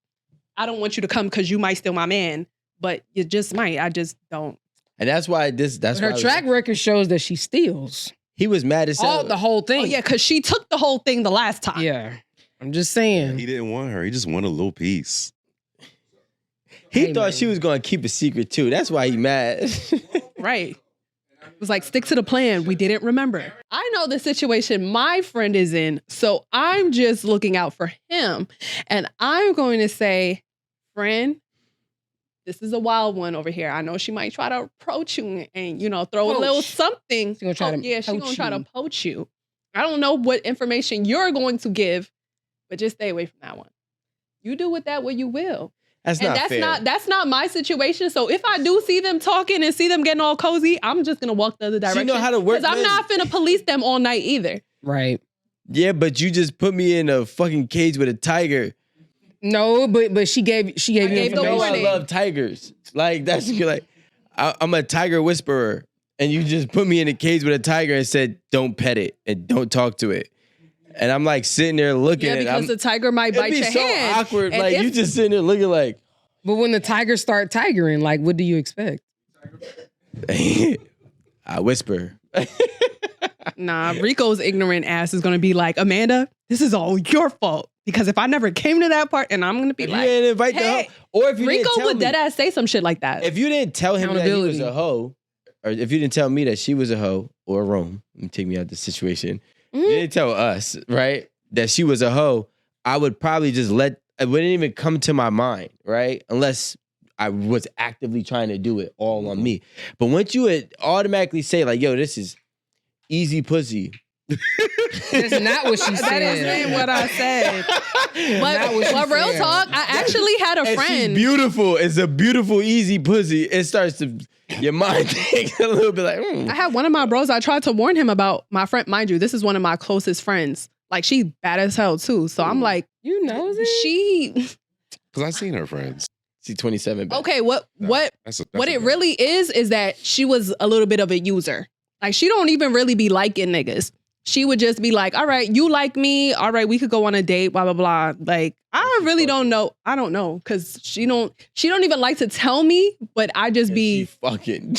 I don't want you to come because you might steal my man, but you just might. I just don't. And that's why her track record shows that she steals. He was mad as hell. The whole thing. Oh, yeah, because she took the whole thing the last time. Yeah. I'm just saying. He didn't want her. He just wanted a little piece. He thought she was going to keep a secret too. That's why he mad. Right. It was like, stick to the plan. We didn't remember. I know the situation my friend is in, so I'm just looking out for him. And I'm going to say, friend, this is a wild one over here. I know she might try to approach you and, throw a little something. She's going to try to poach you. I don't know what information you're going to give, but just stay away from that one. You do with that what you will. That's fair. That's not my situation. So if I do see them talking and see them getting all cozy, I'm just gonna walk the other direction. She know how to work. Because I'm not finna police them all night either. Right. Yeah, but you just put me in a fucking cage with a tiger. No, but she gave you information. I love tigers. Like that's like I'm a tiger whisperer, and you just put me in a cage with a tiger and said, "Don't pet it and don't talk to it." And I'm like sitting there looking at it. Because the tiger might bite your hand. It'd be so awkward. Like you just sitting there looking like. But when the tigers start tigering, like what do you expect? I whisper. Nah, Rico's ignorant ass is gonna be like, Amanda, this is all your fault. Because if I never came to that part, and I'm gonna be like, you didn't invite the hoe, or if you Rico didn't tell would me, dead ass say some shit like that. If you didn't tell him that he was a hoe, or if you didn't tell me that she was a hoe or a Rome, take me out of the situation. You didn't tell us, right, that she was a hoe. I would probably just it wouldn't even come to my mind, right, unless I was actively trying to do it all on me. But once you would automatically say like, "Yo, this is easy pussy." That's not what she said. That isn't what I said. But real talk, I actually had a friend. She's beautiful. It's a beautiful, easy pussy. It starts to your mind thinks a little bit like. I had one of my bros. I tried to warn him about my friend. Mind you, this is one of my closest friends. Like she bad as hell too. So I'm like, she. Because I've seen her friends. She's 27. Okay, what it really is that she was a little bit of a user. Like she don't even really be liking niggas. She would just be like, all right, you like me. All right, we could go on a date, blah, blah, blah. Like, I really don't know. I don't know. Cause she don't even like to tell me, but I just be fucking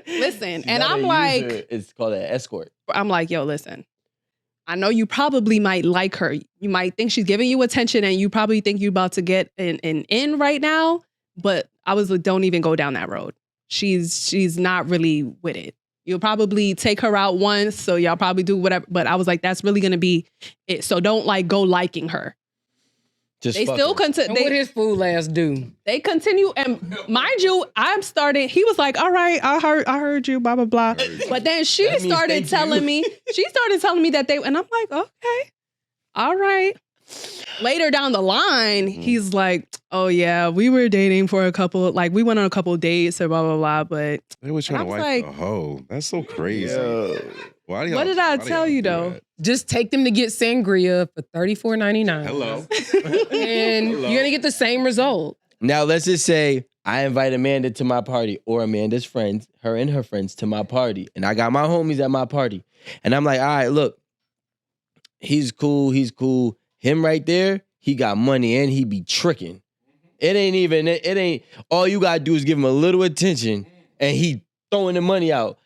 listen. And I'm like, it's called an escort. I'm like, yo, listen, I know you probably might like her. You might think she's giving you attention and you probably think you're about to get an in right now. But I was like, don't even go down that road. She's not really with it. You'll probably take her out once, so y'all probably do whatever. But I was like, that's really gonna be it. So don't like go liking her. Just they still continue. What his fool ass do? They continue, and mind you, I'm starting. He was like, "All right, I heard you, blah blah blah." But then she started telling me that they, and I'm like, okay, all right. Later down the line, he's like, "Oh yeah, we were dating for a couple, like we went on a couple dates or blah blah blah." But they were trying to wipe the hoe. That's so crazy. What did I tell you though? Just take them to get sangria for $34.99. Hello, and you're gonna get the same result. Now let's just say I invite Amanda to my party, or Amanda's friends, her and her friends to my party, and I got my homies at my party, and I'm like, all right, look, he's cool. Him right there, he got money and he be tricking. It ain't, all you gotta do is give him a little attention and he throwing the money out.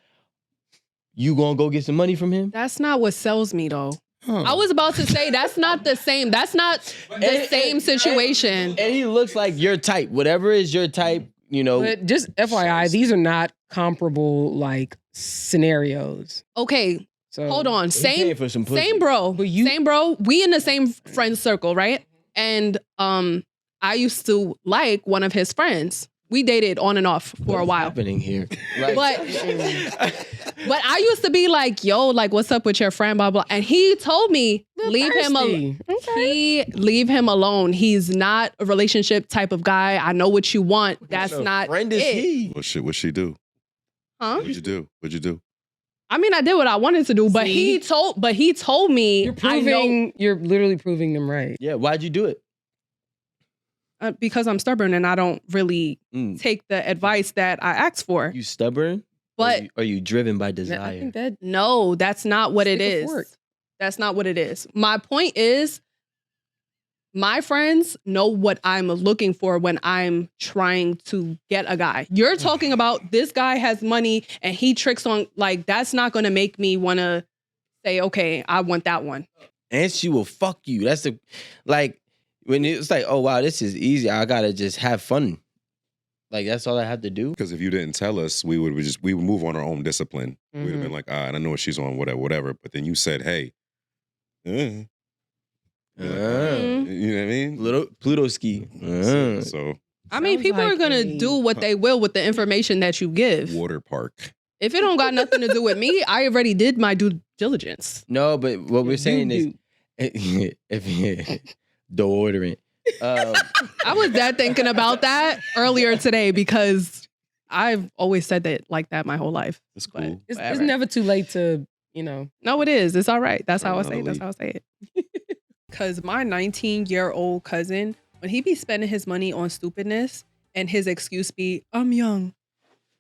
You gonna go get some money from him? That's not what sells me though. I was about to say that's not the same. That's not the same situation. And he looks like your type. Whatever is your type, you know. But just FYI, these are not comparable like scenarios. Okay. So hold on, paying for some pussy. same bro. We in the same friend circle, right? And I used to like one of his friends. We dated on and off for a while. What's happening here? But I used to be like, yo, like, what's up with your friend, blah, blah. And he told me, leave him alone. Leave him alone. He's not a relationship type of guy. I know what you want. That's not friend is it. he? What she do? Huh? What'd you do? What'd you do? I mean, I did what I wanted to do, but he told me, you're literally proving them right. Yeah, why'd you do it? Because I'm stubborn and I don't really take the advice that I asked for. You stubborn? But are you driven by desire? I think no, that's not what it is. That's not what it is. My point is, my friends know what I'm looking for when I'm trying to get a guy. You're talking about this guy has money and he tricks on, like, that's not going to make me want to say, okay, I want that one. And she will fuck you. That's the, like, when it's like, oh, wow, this is easy. I got to just have fun. Like, that's all I have to do. Because if you didn't tell us, we would move on our own discipline. We'd have been like, I know what she's on, whatever. But then you said, hey, you know what I mean? Pluto ski. So I mean, people are going to do what they will with the information that you give. Water park. If it don't got nothing to do with me, I already did my due diligence. No, but what we're saying is, if deodorant. I was thinking about that earlier today because I've always said that like that my whole life. It's cool. It's never too late to, you know. No, it is. It's all right. That's how I say it. That's how I say it. Because my 19-year-old cousin, when he be spending his money on stupidness and his excuse be, I'm young,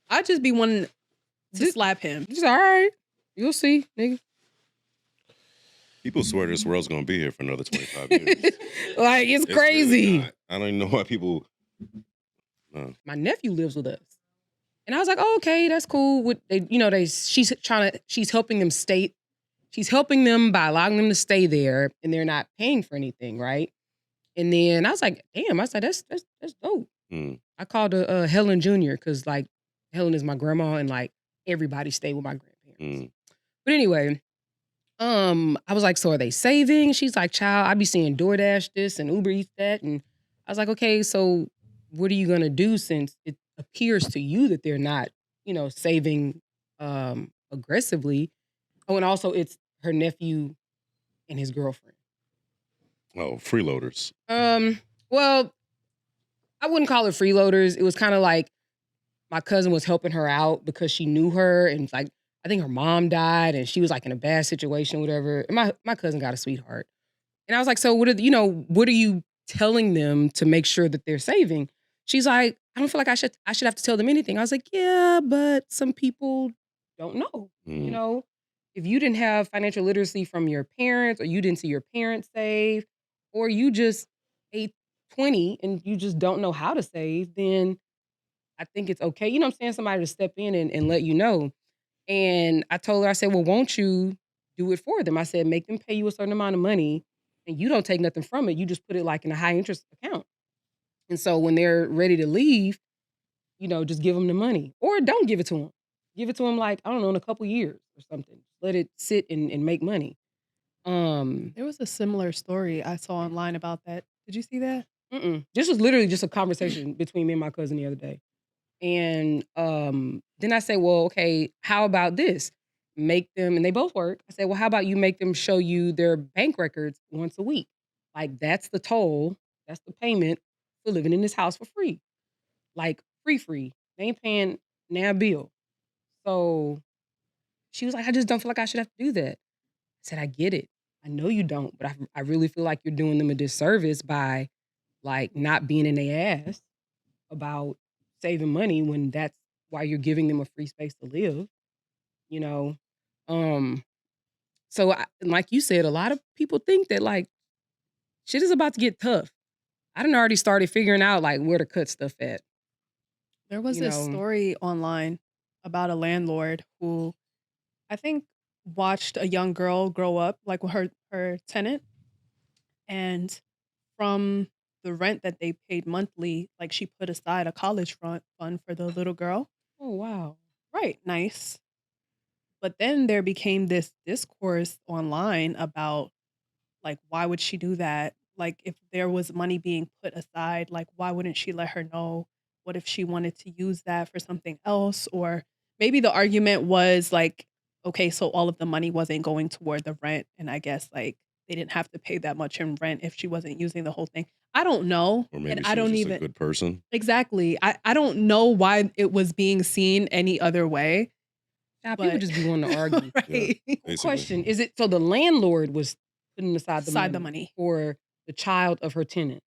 I just be wanting to slap him. It's all right. You'll see, nigga. People swear this world's gonna be here for another 25 years. Like, it's crazy. Really, I don't even know why people. My nephew lives with us, and I was like, "Oh, okay, that's cool." She's helping them stay. She's helping them by allowing them to stay there, and they're not paying for anything, right? And then I was like, "Damn!" I said, "That's dope." I called her Helen Jr. because like Helen is my grandma, and like everybody stayed with my grandparents. But anyway. I was like, so are they saving? She's like, child, I be seeing DoorDash this and Uber Eats that. And I was like, okay, so what are you going to do since it appears to you that they're not, saving aggressively? Oh, and also it's her nephew and his girlfriend. Oh, freeloaders. Well, I wouldn't call it freeloaders. It was kind of like my cousin was helping her out because she knew her and like, I think her mom died and she was like in a bad situation, whatever. And my cousin got a sweetheart. And I was like, so what are you telling them to make sure that they're saving? She's like, I don't feel like I should have to tell them anything. I was like, yeah, but some people don't know. If you didn't have financial literacy from your parents or you didn't see your parents save or you just ate 20 and you just don't know how to save, then I think it's okay. You know what I'm saying? Somebody to step in and let you know. And I told her, I said, well, won't you do it for them? I said, make them pay you a certain amount of money and you don't take nothing from it. You just put it like in a high interest account. And so when they're ready to leave, just give them the money or don't give it to them. Give it to them like, I don't know, in a couple years or something. Let it sit and make money. There was a similar story I saw online about that. Did you see that? This was literally just a conversation between me and my cousin the other day. And then I say, well, okay, how about this? Make them, and they both work. I said, well, how about you make them show you their bank records once a week? Like, that's the toll. That's the payment for living in this house for free. Like, free. They ain't paying now a bill. So she was like, I just don't feel like I should have to do that. I said, I get it. I know you don't, but I really feel like you're doing them a disservice by, like, not being in their ass about saving money when that's why you're giving them a free space to live, So like you said, a lot of people think that like shit is about to get tough. I done already started figuring out like where to cut stuff at. There was this story online about a landlord who I think watched a young girl grow up like with her tenant, and from the rent that they paid monthly, like she put aside a college fund for the little girl. Oh, wow. Right. Nice. But then there became this discourse online about like, why would she do that? Like, if there was money being put aside, like, why wouldn't she let her know? What if she wanted to use that for something else? Or maybe the argument was like, okay, so all of the money wasn't going toward the rent. And I guess like they didn't have to pay that much in rent if she wasn't using the whole thing. I don't know. Or maybe And she I was don't just even a good person. exactly. I don't know why it was being seen any other way. Now, people But just be wanting to argue. right. Basically. Question: is it so the landlord was putting aside Aside the the money money. for the child of her tenant?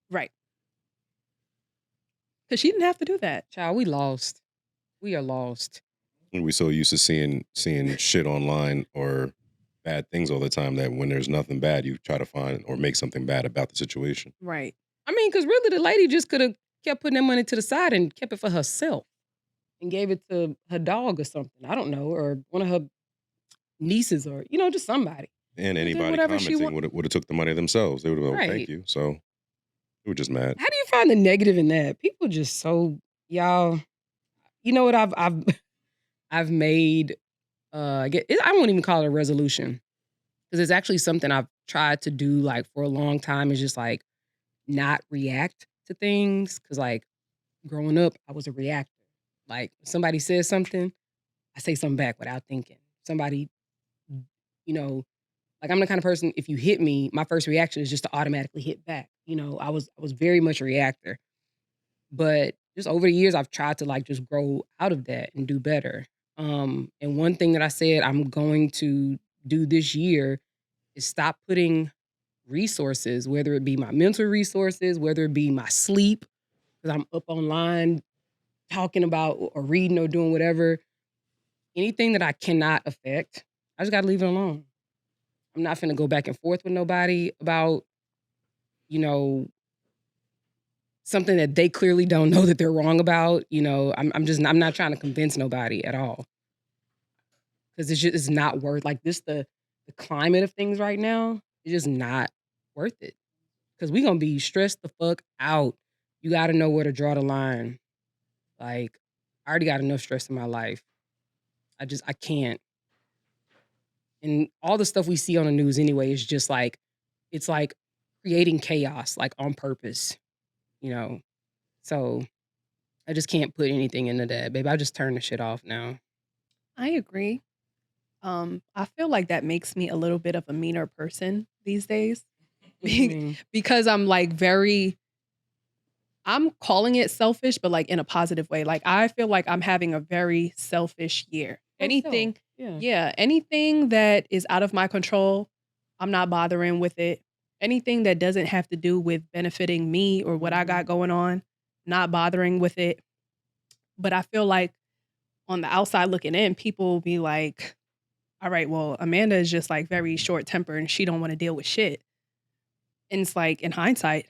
Right. Because she didn't have to do that. Child, we lost. We are lost. And we so used to seeing shit online or bad things all the time that when there's nothing bad, you try to find or make something bad about the situation. Right. I mean, because really, the lady just could have kept putting that money to the side and kept it for herself and gave it to her dog or something. I don't know, or one of her nieces, or just somebody. And anybody whatever she commenting would have took the money themselves. They would have been, oh, thank Right. you. So they were just mad. How do you find the negative in that? People just so y'all. You know what I've made. I won't even call it a resolution because it's actually something I've tried to do like for a long time. Is just like not react to things because like growing up, I was a reactor. Like somebody says something, I say something back without thinking. Somebody, like I'm the kind of person, if you hit me, my first reaction is just to automatically hit back. I was very much a reactor. But just over the years, I've tried to like just grow out of that and do better. And one thing that I said I'm going to do this year is stop putting resources, whether it be my mental resources, whether it be my sleep, because I'm up online talking about or reading or doing whatever, anything that I cannot affect, I just got to leave it alone. I'm not finna go back and forth with nobody about, something that they clearly don't know that they're wrong about. I'm not trying to convince nobody at all. Because it's not worth, like this, the climate of things right now, it's just not worth it. Because we're going to be stressed the fuck out. You got to know where to draw the line. Like, I already got enough stress in my life. I can't. And all the stuff we see on the news anyway is just like, it's like creating chaos, like on purpose, So I just can't put anything into that, babe. I just turn the shit off now. I agree. I feel like that makes me a little bit of a meaner person these days. Because I'm like I'm calling it selfish, but like in a positive way. Like I feel like I'm having a very selfish year. Anything that is out of my control, I'm not bothering with it. Anything that doesn't have to do with benefiting me or what I got going on, not bothering with it. But I feel like on the outside looking in, people will be like, all right, well, Amanda is just like very short tempered and she don't want to deal with shit. And it's like, in hindsight,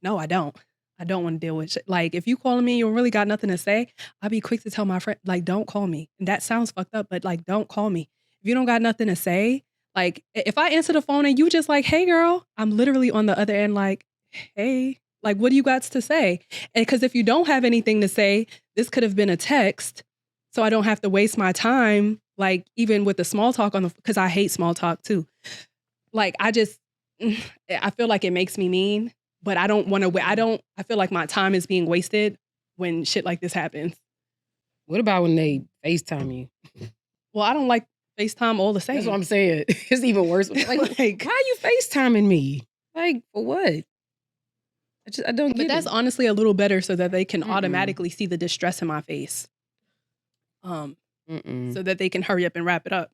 no, I don't. I don't want to deal with shit. Like, if you calling me, you really got nothing to say, I'll be quick to tell my friend, like, don't call me. And that sounds fucked up, but like, don't call me. If you don't got nothing to say, like, if I answer the phone and you just like, hey, girl, I'm literally on the other end like, hey, like, what do you got to say? And because if you don't have anything to say, this could have been a text. So I don't have to waste my time, like, even with the small talk because I hate small talk too. Like, I feel like it makes me mean. But I don't want to, I feel like my time is being wasted when shit like this happens. What about when they FaceTime you? Well, I don't like FaceTime all the same. That's what I'm saying. It's even worse. Like, why are you FaceTiming me? Like, for what? I don't get it. But that's honestly a little better so that they can automatically see the distress in my face. So that they can hurry up and wrap it up.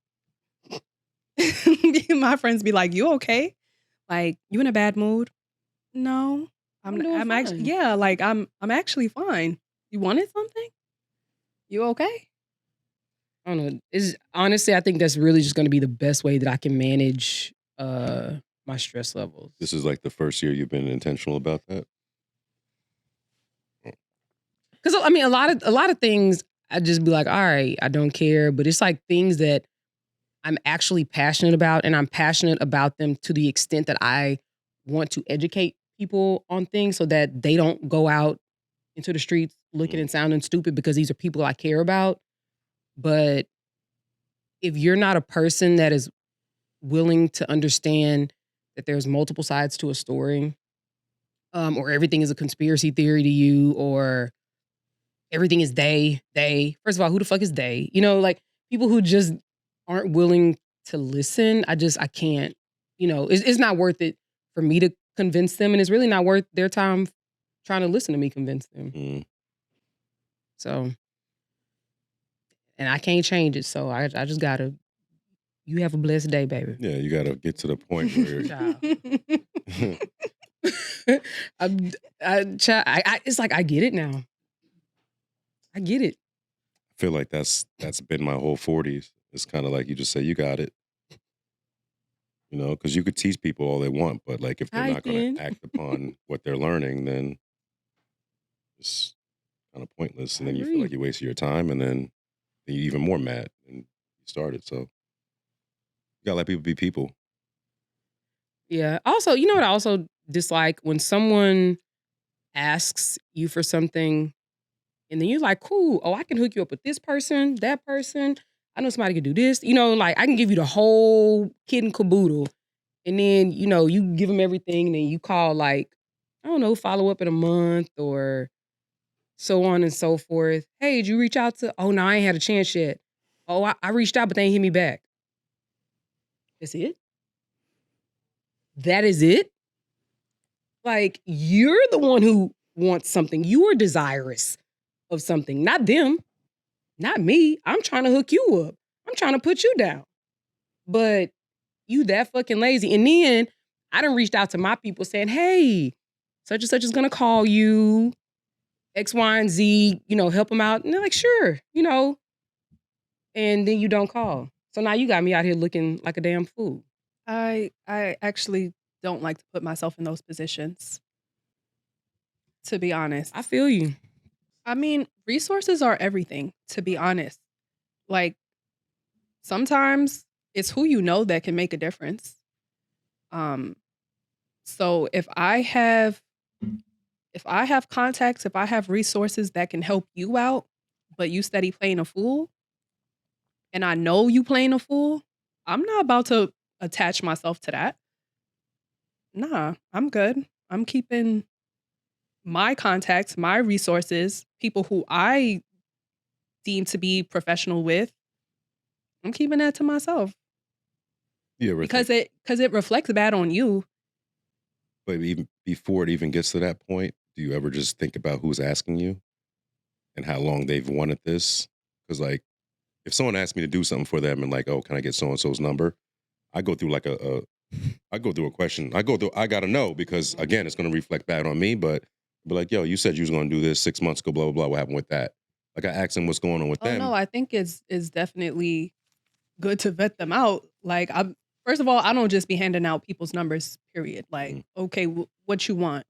My friends be like, you okay? Like, you in a bad mood? No, I'm actually, yeah, like I'm actually fine. You wanted something? You okay? I don't know. Honestly, I think that's really just going to be the best way that I can manage my stress levels. This is like the first year you've been intentional about that? Because I mean, a lot of things I just be like, all right, I don't care. But it's like things that I'm actually passionate about, and I'm passionate about them to the extent that I want to educate people on things so that they don't go out into the streets looking and sounding stupid because these are people I care about. But if you're not a person that is willing to understand that there's multiple sides to a story, or everything is a conspiracy theory to you, or everything is they. First of all, who the fuck is they? You know, like people who just aren't willing to listen. I can't, you know, it's not worth it for me to convince them. And it's really not worth their time trying to listen to me convince them. So, and I can't change it. So I just gotta, you have a blessed day, baby. Yeah, you gotta get to the point where it's like I get it now. I get it. I feel like that's been my whole 40s. It's kind of like you just say, you got it. You know, because you could teach people all they want, but like if they're not going to act upon what they're learning, then it's kind of pointless. And then you feel like you wasted your time, and then you're even more mad and you started. So you gotta let people be people. Yeah. Also, you know what I also dislike? When someone asks you for something and then you're like, cool, oh, I can hook you up with this person, that person. I know somebody can do this. You know, like I can give you the whole kit and caboodle. And then, you know, you give them everything and then you call like, I don't know, follow up in a month or so on and so forth. Hey, did you reach out to? Oh, no, I ain't had a chance yet. Oh, I reached out, but they ain't hit me back. That's it? That is it? Like, you're the one who wants something. You are desirous of something, not them, not me. I'm trying to hook you up. I'm trying to put you down. But you that fucking lazy. And then I done reached out to my people saying, hey, such and such is going to call you, X, Y, and Z, you know, help them out. And they're like, sure, you know. And then you don't call. So now you got me out here looking like a damn fool. I actually don't like to put myself in those positions, to be honest. I feel you. I mean, resources are everything, to be honest. Like, sometimes it's who you know that can make a difference. So if I have contacts, if I have resources that can help you out, but you steady playing a fool, and I know you playing a fool, I'm not about to attach myself to that. Nah, I'm good. I'm keeping my contacts, my resources, people who I deem to be professional with, I'm keeping that to myself. Yeah, because it reflects bad on you. But even before it even gets to that point, do you ever just think about who's asking you and how long they've wanted this? Because like, if someone asks me to do something for them and like, oh, can I get so and so's number? I go through like I go through a question. I gotta know because again, it's gonna reflect bad on me. But be like, yo, you said you was gonna do this 6 months ago. Blah blah blah. What happened with that? Like I asked them what's going on with them. No, I think it's definitely good to vet them out. Like, first of all, I don't just be handing out people's numbers. Period. Like, okay, what you want?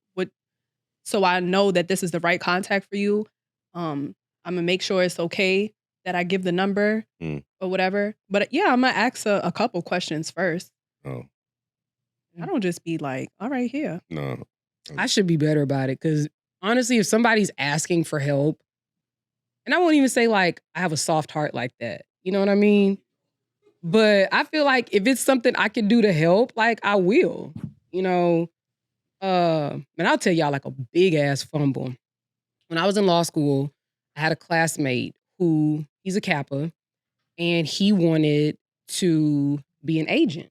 So I know that this is the right contact for you. I'm gonna make sure it's okay that I give the number or whatever. But yeah, I'm gonna ask a couple questions first. Oh. I don't just be like, all right, here. No. I should be better about it because honestly, if somebody's asking for help, and I won't even say like I have a soft heart like that. You know what I mean? But I feel like if it's something I can do to help, like I will. You know, and I'll tell y'all like a big ass fumble. When I was in law school, I had a classmate who he's a Kappa, and he wanted to be an agent.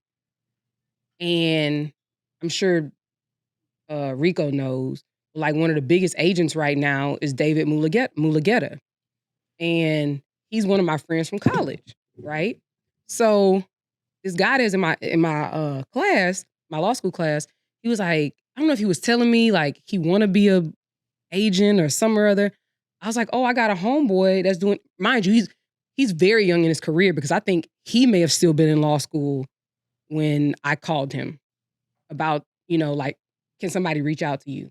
And I'm sure Rico knows, like one of the biggest agents right now is David Mulugeta. And he's one of my friends from college, right? So this guy that's in my class, my law school class, he was like, I don't know if he was telling me like he want to be a agent or some or other. I was like, oh, I got a homeboy that's doing, mind you, he's very young in his career because I think he may have still been in law school when I called him about, you know, like, can somebody reach out to you?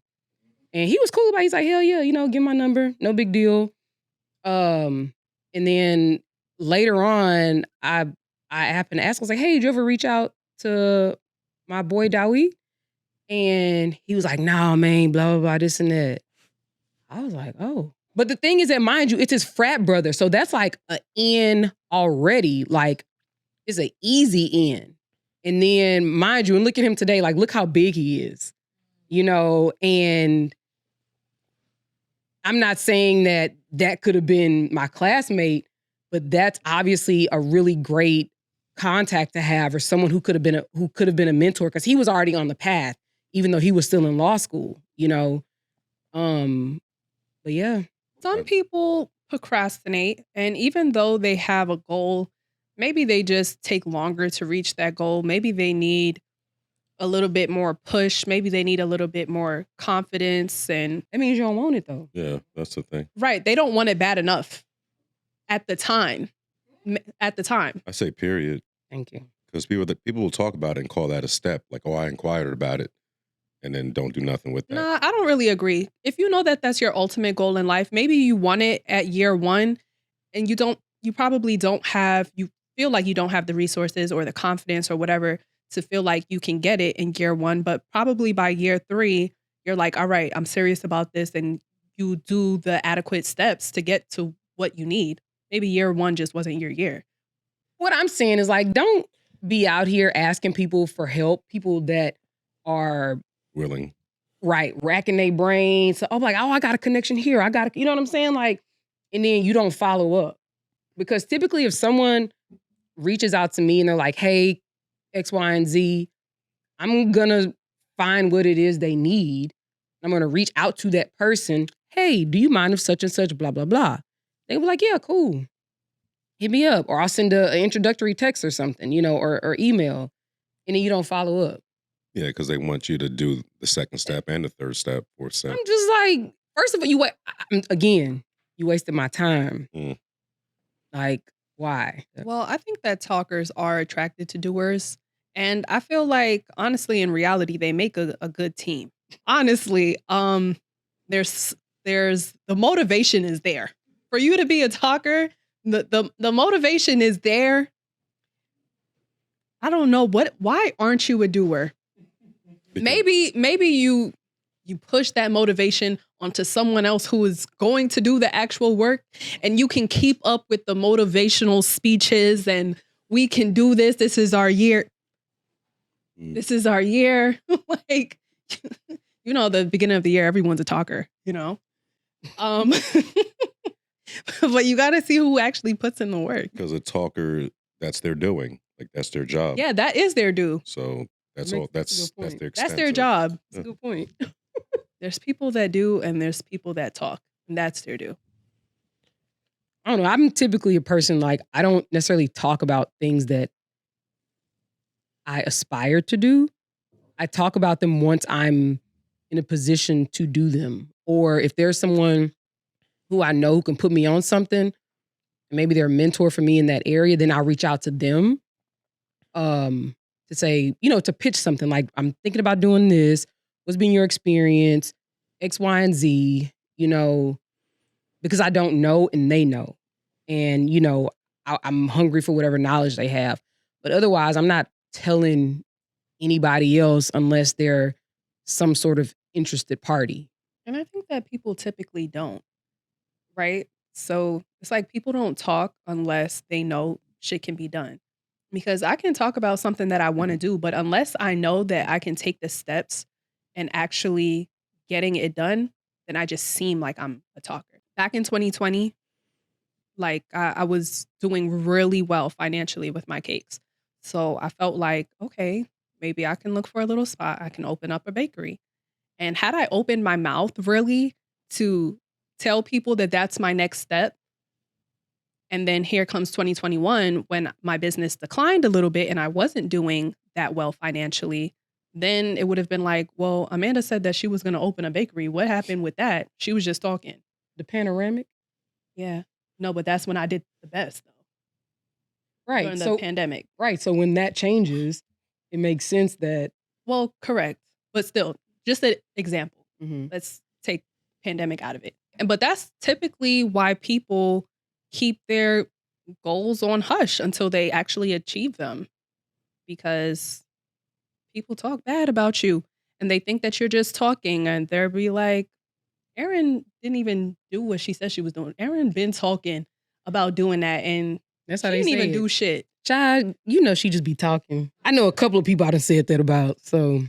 And he was cool about it. He's like, hell yeah, you know, give my number, no big deal. And then later on, I happened to ask, I was like, hey, did you ever reach out to my boy Dawit? And he was like, nah, man, blah, blah, blah, this and that. I was like, oh. But the thing is that, mind you, it's his frat brother. So that's like an in already. Like, it's an easy in. And then, mind you, and look at him today, like, look how big he is, and I'm not saying that could have been my classmate, but that's obviously a really great contact to have, or someone who could have been a mentor, because he was already on the path, even though he was still in law school, But yeah. Some people procrastinate, and even though they have a goal, maybe they just take longer to reach that goal. Maybe they need a little bit more push. Maybe they need a little bit more confidence. And that means you don't want it, though. Yeah, that's the thing. Right. They don't want it bad enough at the time. I say period. Thank you. Because people will talk about it and call that a step. Like, oh, I inquired about it. And then don't do nothing with that. Nah, I don't really agree. If you know that that's your ultimate goal in life, maybe you want it at year one, and you probably don't have, you feel like you don't have the resources or the confidence or whatever to feel like you can get it in year one. But probably by year 3, you're like, all right, I'm serious about this. And you do the adequate steps to get to what you need. Maybe year 1 just wasn't your year. What I'm saying is, like, don't be out here asking people for help, people that are willing. Right. Racking their brains. So I'm like, oh, I got a connection here. You know what I'm saying? Like, and then you don't follow up. Because typically if someone reaches out to me and they're like, hey, X, Y, and Z, I'm going to find what it is they need. I'm going to reach out to that person. Hey, do you mind if such and such, blah, blah, blah. They be like, yeah, cool. Hit me up. Or I'll send an introductory text or something, or email. And then you don't follow up. Yeah, because they want you to do the second step and the third step, fourth step. I'm just like, first of all, you wasted my time. Like, why? Well, I think that talkers are attracted to doers. And I feel like, honestly, in reality, they make a good team. Honestly, there's the motivation is there. For you to be a talker, the motivation is there. I don't know why aren't you a doer? Maybe you push that motivation onto someone else who is going to do the actual work, and you can keep up with the motivational speeches and we can do this. This is our year. This is our year. Like, the beginning of the year, everyone's a talker, But you got to see who actually puts in the work. Because a talker, that's their doing. Like, that's their job. Yeah, that is their due. So that's all. That's their extent. That's their job. That's a good point. There's people that do, and there's people that talk, and that's their due. I don't know. I'm typically a person, like, I don't necessarily talk about things that I aspire to do. I talk about them once I'm in a position to do them. Or if there's someone who I know who can put me on something, maybe they're a mentor for me in that area, then I'll reach out to them to say, to pitch something like, I'm thinking about doing this. What's been your experience? X, Y, and Z, because I don't know and they know. And, I'm hungry for whatever knowledge they have. But otherwise, I'm not telling anybody else unless they're some sort of interested party. And I think that people typically don't, right? So it's like people don't talk unless they know shit can be done. Because I can talk about something that I want to do, but unless I know that I can take the steps and actually getting it done, then I just seem like I'm a talker. Back in 2020, like I was doing really well financially with my cakes. So I felt like, okay, maybe I can look for a little spot. I can open up a bakery. And had I opened my mouth really to tell people that that's my next step, and then here comes 2021 when my business declined a little bit and I wasn't doing that well financially, then it would have been like, well, Amanda said that she was going to open a bakery. What happened with that? She was just talking. The panoramic? Yeah. No, but that's when I did the best, though. Right. During the pandemic. Right. So when that changes, it makes sense that. Well, correct. But still, just an example. Let's take pandemic out of it. But that's typically why people keep their goals on hush until they actually achieve them. Because people talk bad about you and they think that you're just talking, and they'll be like, Erin didn't even do what she said she was doing. Erin been talking about doing that, and That's how She they didn't say even it. do shit. Child, she just be talking. I know a couple of people I done said that about, so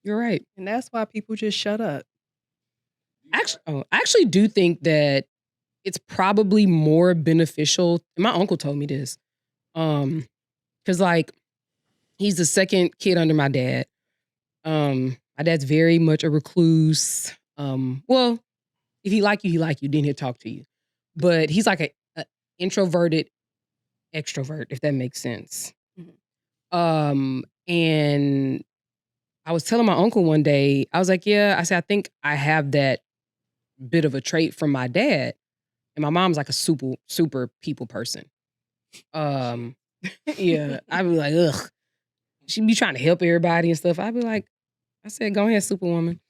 you're right. And that's why people just shut up. I actually do think that it's probably more beneficial. My uncle told me this. Because like he's the second kid under my dad. My dad's very much a recluse. Well, if he like you, he like you. Then he'll talk to you. But he's like a introverted extrovert, if that makes sense. And I was telling my uncle one day, I was like, yeah, I said, I think I have that bit of a trait from my dad. And my mom's like a super people person. Yeah, I'd be like, ugh. She'd be trying to help everybody and stuff. I'd be like, I said, go ahead, superwoman.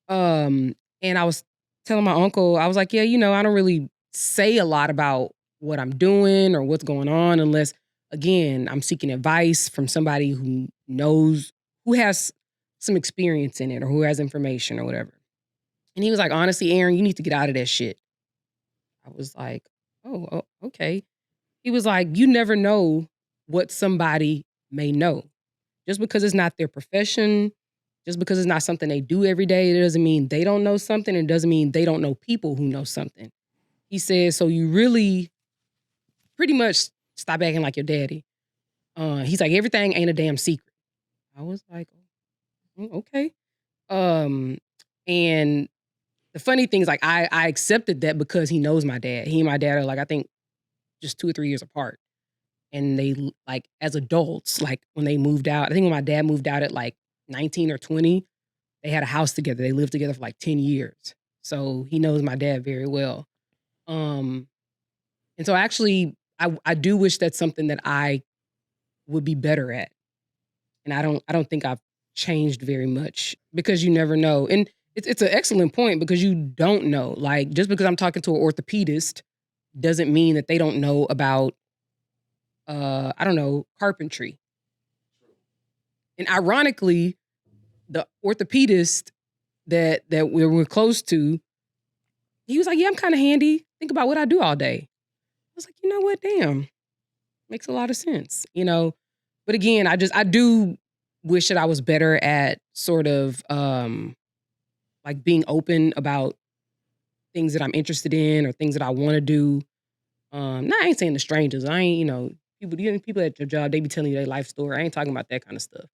And I was telling my uncle, I was like, yeah, I don't really say a lot about what I'm doing or what's going on unless, again, I'm seeking advice from somebody who knows, who has some experience in it or who has information or whatever. And he was like, honestly, Erin, you need to get out of that shit. I was like, oh, okay. He was like, you never know what somebody may know. Just because it's not their profession, just because it's not something they do every day, it doesn't mean they don't know something. It doesn't mean they don't know people who know something. He said, so you really pretty much stop acting like your daddy. He's like, everything ain't a damn secret. I was like, okay. And the funny thing is like, I accepted that because he knows my dad. He and my dad are like, I think just 2 or 3 years apart. And they like as adults, like when they moved out, I think when my dad moved out at like 19 or 20, they had a house together. They lived together for like 10 years. So he knows my dad very well. And so actually, I do wish that's something that I would be better at. And I don't think I've changed very much because you never know. And it's an excellent point because you don't know. Like just because I'm talking to an orthopedist doesn't mean that they don't know about carpentry. And ironically, the orthopedist that we were close to, he was like, yeah, I'm kind of handy. Think about what I do all day. I was like, you know what? Damn. Makes a lot of sense, But again, I do wish that I was better at sort of like being open about things that I'm interested in or things that I want to do. I ain't saying to strangers. I ain't, people at your job, they be telling you their life story. I ain't talking about that kind of stuff.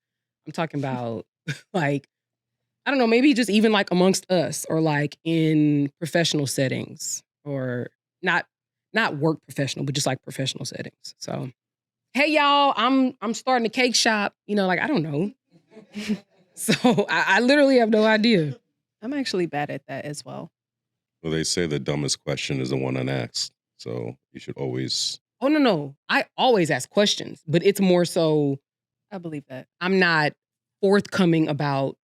I'm talking about like, I don't know, maybe just even like amongst us or like in professional settings or not work professional, but just like professional settings. So, hey y'all, I'm starting a cake shop, like I don't know. So I literally have no idea. I'm actually bad at that as well. Well, they say the dumbest question is the one unasked. So you should always... Oh, no. I always ask questions, but it's more so... I believe that. I'm not forthcoming about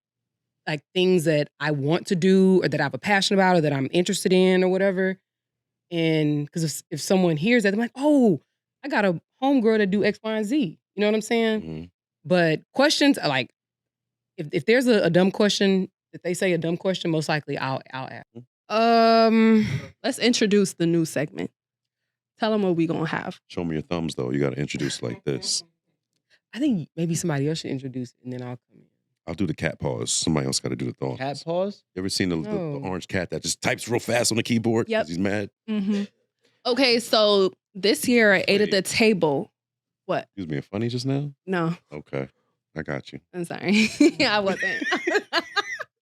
like things that I want to do or that I have a passion about or that I'm interested in or whatever. And because if someone hears that, they're like, oh, I got a homegirl that do X, Y, and Z. You know what I'm saying? Mm-hmm. But questions are like, if there's a dumb question, if they say a dumb question, most likely I'll ask. Let's introduce the new segment. Tell them what we gonna have. Show me your thumbs, though. You got to introduce like this. I think maybe somebody else should introduce it, and then I'll come in. I'll do the cat paws. Somebody else got to do the thumbs. Cat paws? You ever seen the orange cat that just types real fast on the keyboard because he's mad? Mm-hmm. Okay, so this year I ate at the table. What? You was being funny just now? No. Okay. I got you. I'm sorry. I wasn't.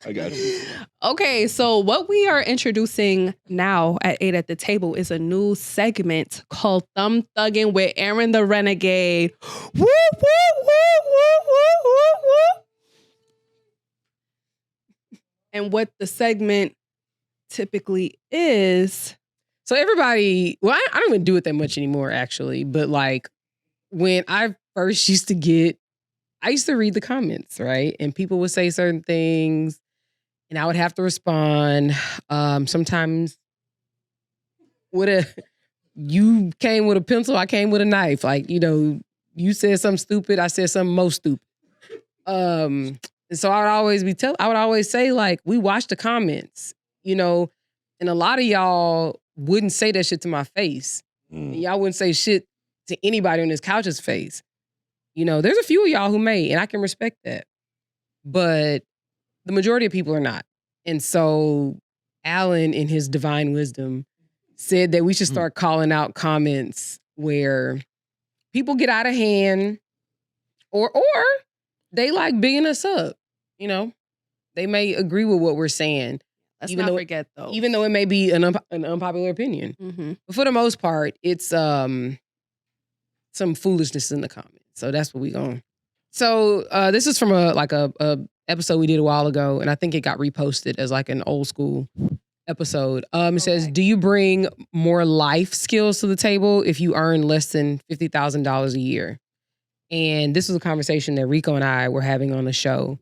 I got you. Okay, so what we are introducing now at 8 at the Table is a new segment called Thumb Thugging with Erin the Renegade. Woo, woo, woo, woo, woo, woo, woo. And what the segment typically is... So everybody, well, I don't even do it that much anymore, actually. But like when I first used to I used to read the comments, right? And people would say certain things and I would have to respond. Sometimes you came with a pencil, I came with a knife. Like, you said something stupid, I said something most stupid. And so I would always say like, we watch the comments, and a lot of y'all wouldn't say that shit to my face. And y'all wouldn't say shit to anybody on this couch's face. You know, there's a few of y'all who may, and I can respect that. But the majority of people are not. And so Alan, in his divine wisdom, said that we should start calling out comments where people get out of hand or they like bigging us up. You know, they may agree with what we're saying. Let's not forget though. Even though it may be an unpopular opinion. Mm-hmm. But for the most part, it's some foolishness in the comments. So that's what we going. So this is from a episode we did a while ago, and I think it got reposted as like an old school episode. It says, do you bring more life skills to the table if you earn less than $50,000 a year? And this was a conversation that Rico and I were having on the show.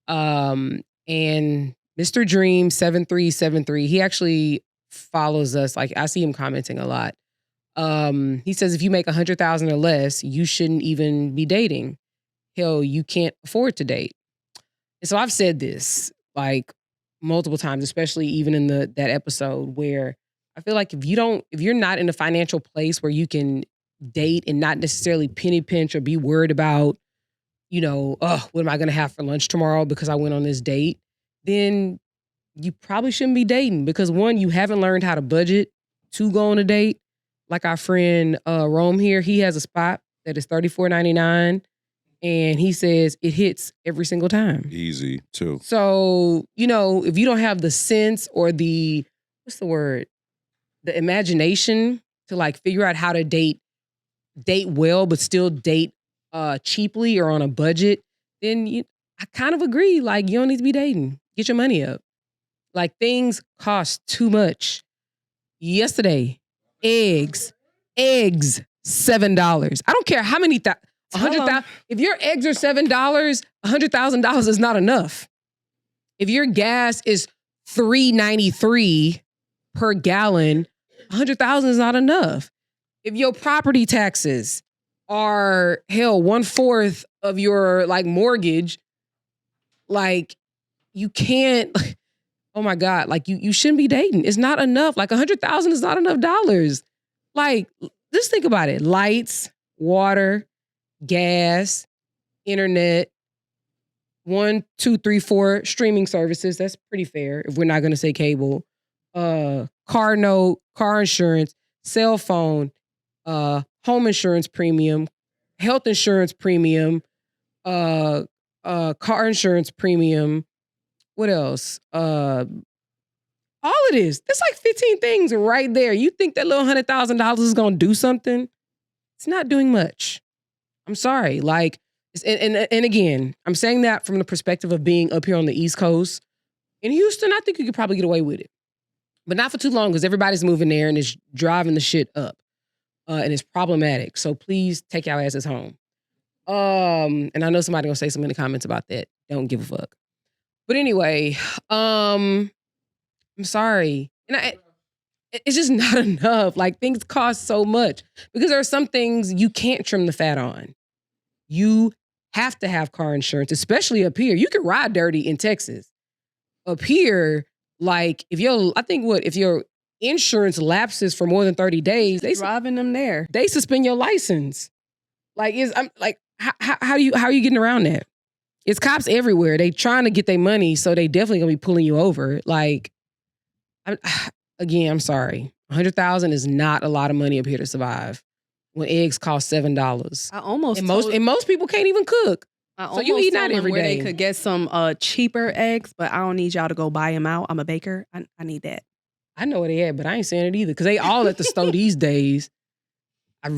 And Mr. Dream 7373, he actually follows us. Like, I see him commenting a lot. He says, if you make $100,000 or less, you shouldn't even be dating. Hell, you can't afford to date. And so I've said this like multiple times, especially even in that episode, where I feel like if you're not in a financial place where you can date and not necessarily penny pinch or be worried about, you know, what am I going to have for lunch tomorrow because I went on this date, then you probably shouldn't be dating because one, you haven't learned how to budget to go on a date. Like our friend Rome here, he has a spot that is $34.99 and he says it hits every single time. Easy too. So, you know, if you don't have the sense or the imagination to like figure out how to date well, but still date cheaply or on a budget, then I kind of agree. Like, you don't need to be dating. Get your money up. Like, things cost too much. Yesterday, eggs, $7. I don't care how many $100,000. If your eggs are $7, $100,000 is not enough. If your gas is $3.93 per gallon, $100,000 is not enough. If your property taxes are 1/4 of your like mortgage, like you can't. Oh my God! Like you shouldn't be dating. It's not enough. Like $100,000 is not enough dollars. Like, just think about it: lights, water, gas, internet, 1, 2, 3, 4 streaming services. That's pretty fair if we're not going to say cable. Car note, car insurance, cell phone, home insurance premium, health insurance premium, car insurance premium. What else? All of this. There's like 15 things right there. You think that little $100,000 is going to do something? It's not doing much. I'm sorry. Like, and again, I'm saying that from the perspective of being up here on the East Coast. In Houston, I think you could probably get away with it. But not for too long because everybody's moving there and it's driving the shit up. And it's problematic. So please take your asses home. And I know somebody gonna say something in the comments about that. Don't give a fuck. But anyway, I'm sorry. And it's just not enough. Like, things cost so much because there are some things you can't trim the fat on. You have to have car insurance, especially up here. You can ride dirty in Texas. Up here, like if your insurance lapses for more than 30 days, they driving them there. They suspend your license. Like, how are you getting around that? It's cops everywhere. They trying to get their money, so they definitely gonna be pulling you over. Like, I'm sorry. $100,000 is not a lot of money up here to survive when eggs cost $7. Most people can't even cook. So you eat out every day. They could get some cheaper eggs, but I don't need y'all to go buy them out. I'm a baker. I need that. I know where they at, but I ain't saying it either because they all at the store these days. They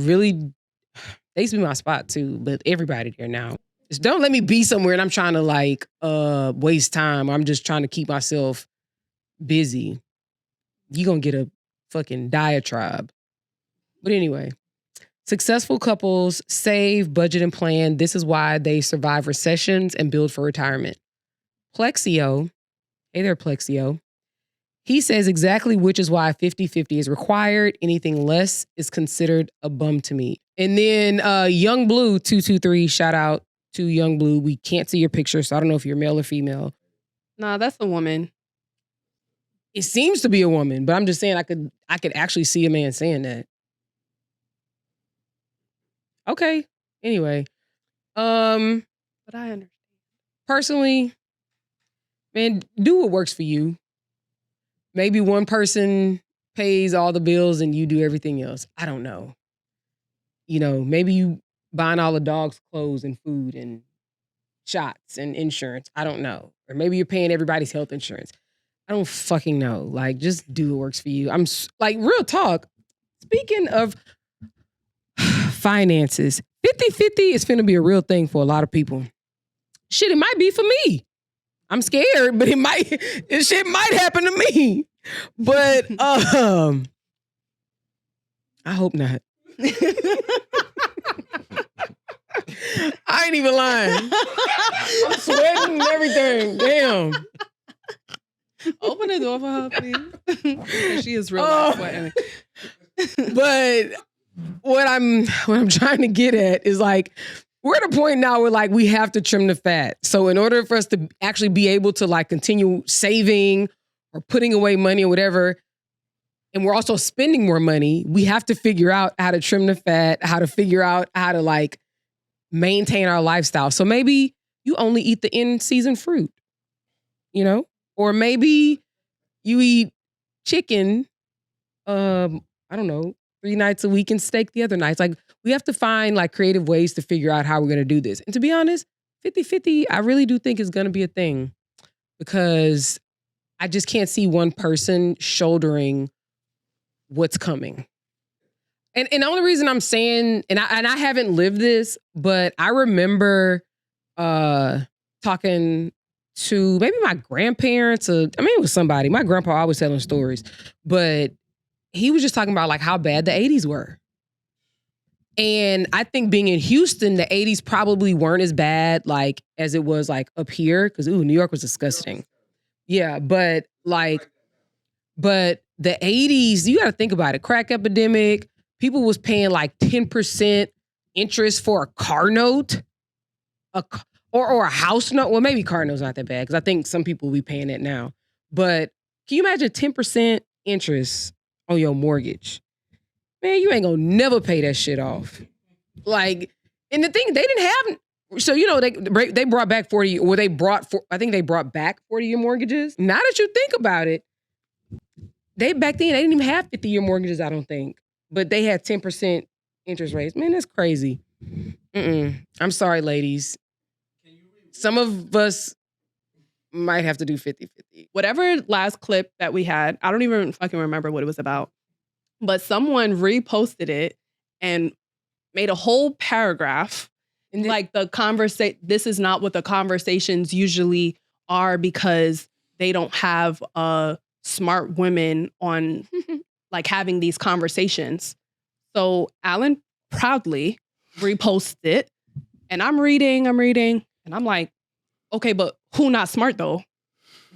used to be my spot too, but everybody there now. Just don't let me be somewhere and I'm trying to like waste time. I'm just trying to keep myself busy. You gonna get a fucking diatribe. But anyway, successful couples save, budget, and plan. This is why they survive recessions and build for retirement. Plexio, hey there, Plexio. He says exactly which is why 50-50 is required. Anything less is considered a bum to me. And then Young Blue 223, shout out to Young Blue. We can't see your picture, so I don't know if you're male or female. Nah, that's a woman. It seems to be a woman, but I'm just saying I could actually see a man saying that. Okay. Anyway. But I understand. Personally, man, do what works for you. Maybe one person pays all the bills and you do everything else. I don't know. Maybe you buying all the dog's clothes and food and shots and insurance. I don't know. Or maybe you're paying everybody's health insurance. I don't fucking know. Like, just do what works for you. I'm like, real talk. Speaking of finances, 50-50 is finna be a real thing for a lot of people. Shit, it might be for me. I'm scared, but shit might happen to me. But I hope not. I ain't even lying. I'm sweating and everything. Damn. Open the door for her, please. She is real life sweating. But what I'm trying to get at is like, we're at a point now where like we have to trim the fat. So in order for us to actually be able to like continue saving or putting away money or whatever, and we're also spending more money, we have to figure out how to trim the fat, how to figure out how to like maintain our lifestyle. So maybe you only eat the in-season fruit, or maybe you eat chicken, I don't know, 3 nights a week and steak the other nights. Like, we have to find like creative ways to figure out how we're going to do this. And to be honest, 50-50, I really do think is going to be a thing, because I just can't see one person shouldering what's coming. And the only reason I'm saying, and I haven't lived this, but I remember talking to maybe my grandparents, it was somebody. My grandpa always telling stories, but he was just talking about like how bad the 80s were. And I think being in Houston, the 80s probably weren't as bad like as it was like up here, because New York was disgusting. Yeah, but the 80s, you got to think about it. Crack epidemic. People was paying like 10% interest for a car note, or a house note. Well, maybe car note's not that bad, because I think some people will be paying that now. But can you imagine 10% interest on your mortgage? Man, you ain't gonna never pay that shit off. Like, and the thing, they didn't have, so they brought back 40, or I think they brought back 40-year mortgages. Now that you think about it, back then, they didn't even have 50-year mortgages, I don't think. But they had 10% interest rates. Man, that's crazy. I'm sorry, ladies. Some of us might have to do 50-50. Whatever last clip that we had, I don't even fucking remember what it was about, but someone reposted it and made a whole paragraph. And like this is not what the conversations usually are, because they don't have smart women on like having these conversations. So Alan proudly reposted it, and I'm reading, and I'm like, okay, but who not smart though?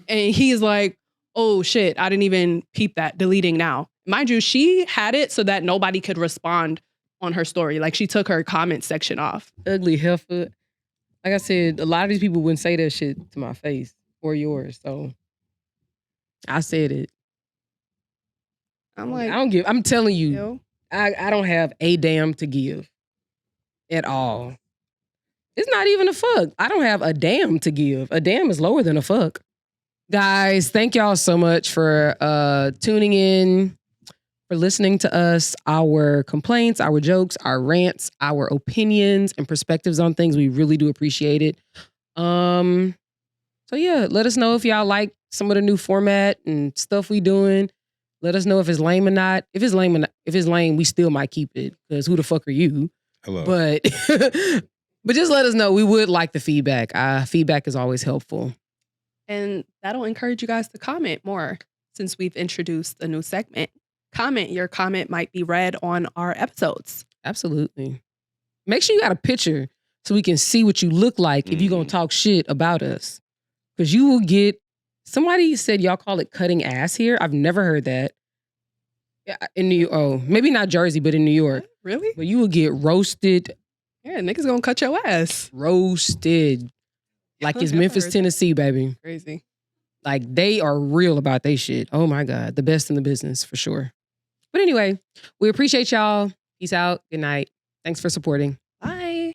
And he's like, oh shit, I didn't even peep that, deleting now. Mind you, she had it so that nobody could respond on her story. Like, she took her comment section off. Ugly heifer. Like I said, a lot of these people wouldn't say that shit to my face or yours. So I said it. I'm like, I'm telling you, I don't have a damn to give at all. It's not even a fuck. I don't have a damn to give. A damn is lower than a fuck. Guys, thank y'all so much for tuning in, for listening to us, our complaints, our jokes, our rants, our opinions and perspectives on things. We really do appreciate it. So yeah, let us know if y'all like some of the new format and stuff we doing. Let us know if it's lame or not. If it's lame, we still might keep it, because who the fuck are you? Hello. But just let us know. We would like the feedback. Feedback is always helpful. And that'll encourage you guys to comment more, since we've introduced a new segment. Your comment might be read on our episodes. Absolutely. Make sure you got a picture so we can see what you look like if you're going to talk shit about us. Because you will get, somebody said y'all call it cutting ass here. I've never heard that. In maybe not Jersey, but in New York. Really? But you will get roasted. Yeah, niggas gonna cut your ass. Roasted. Like it's Memphis, Tennessee, baby. Crazy. Like, they are real about they shit. Oh my God. The best in the business, for sure. But anyway, we appreciate y'all. Peace out. Good night. Thanks for supporting.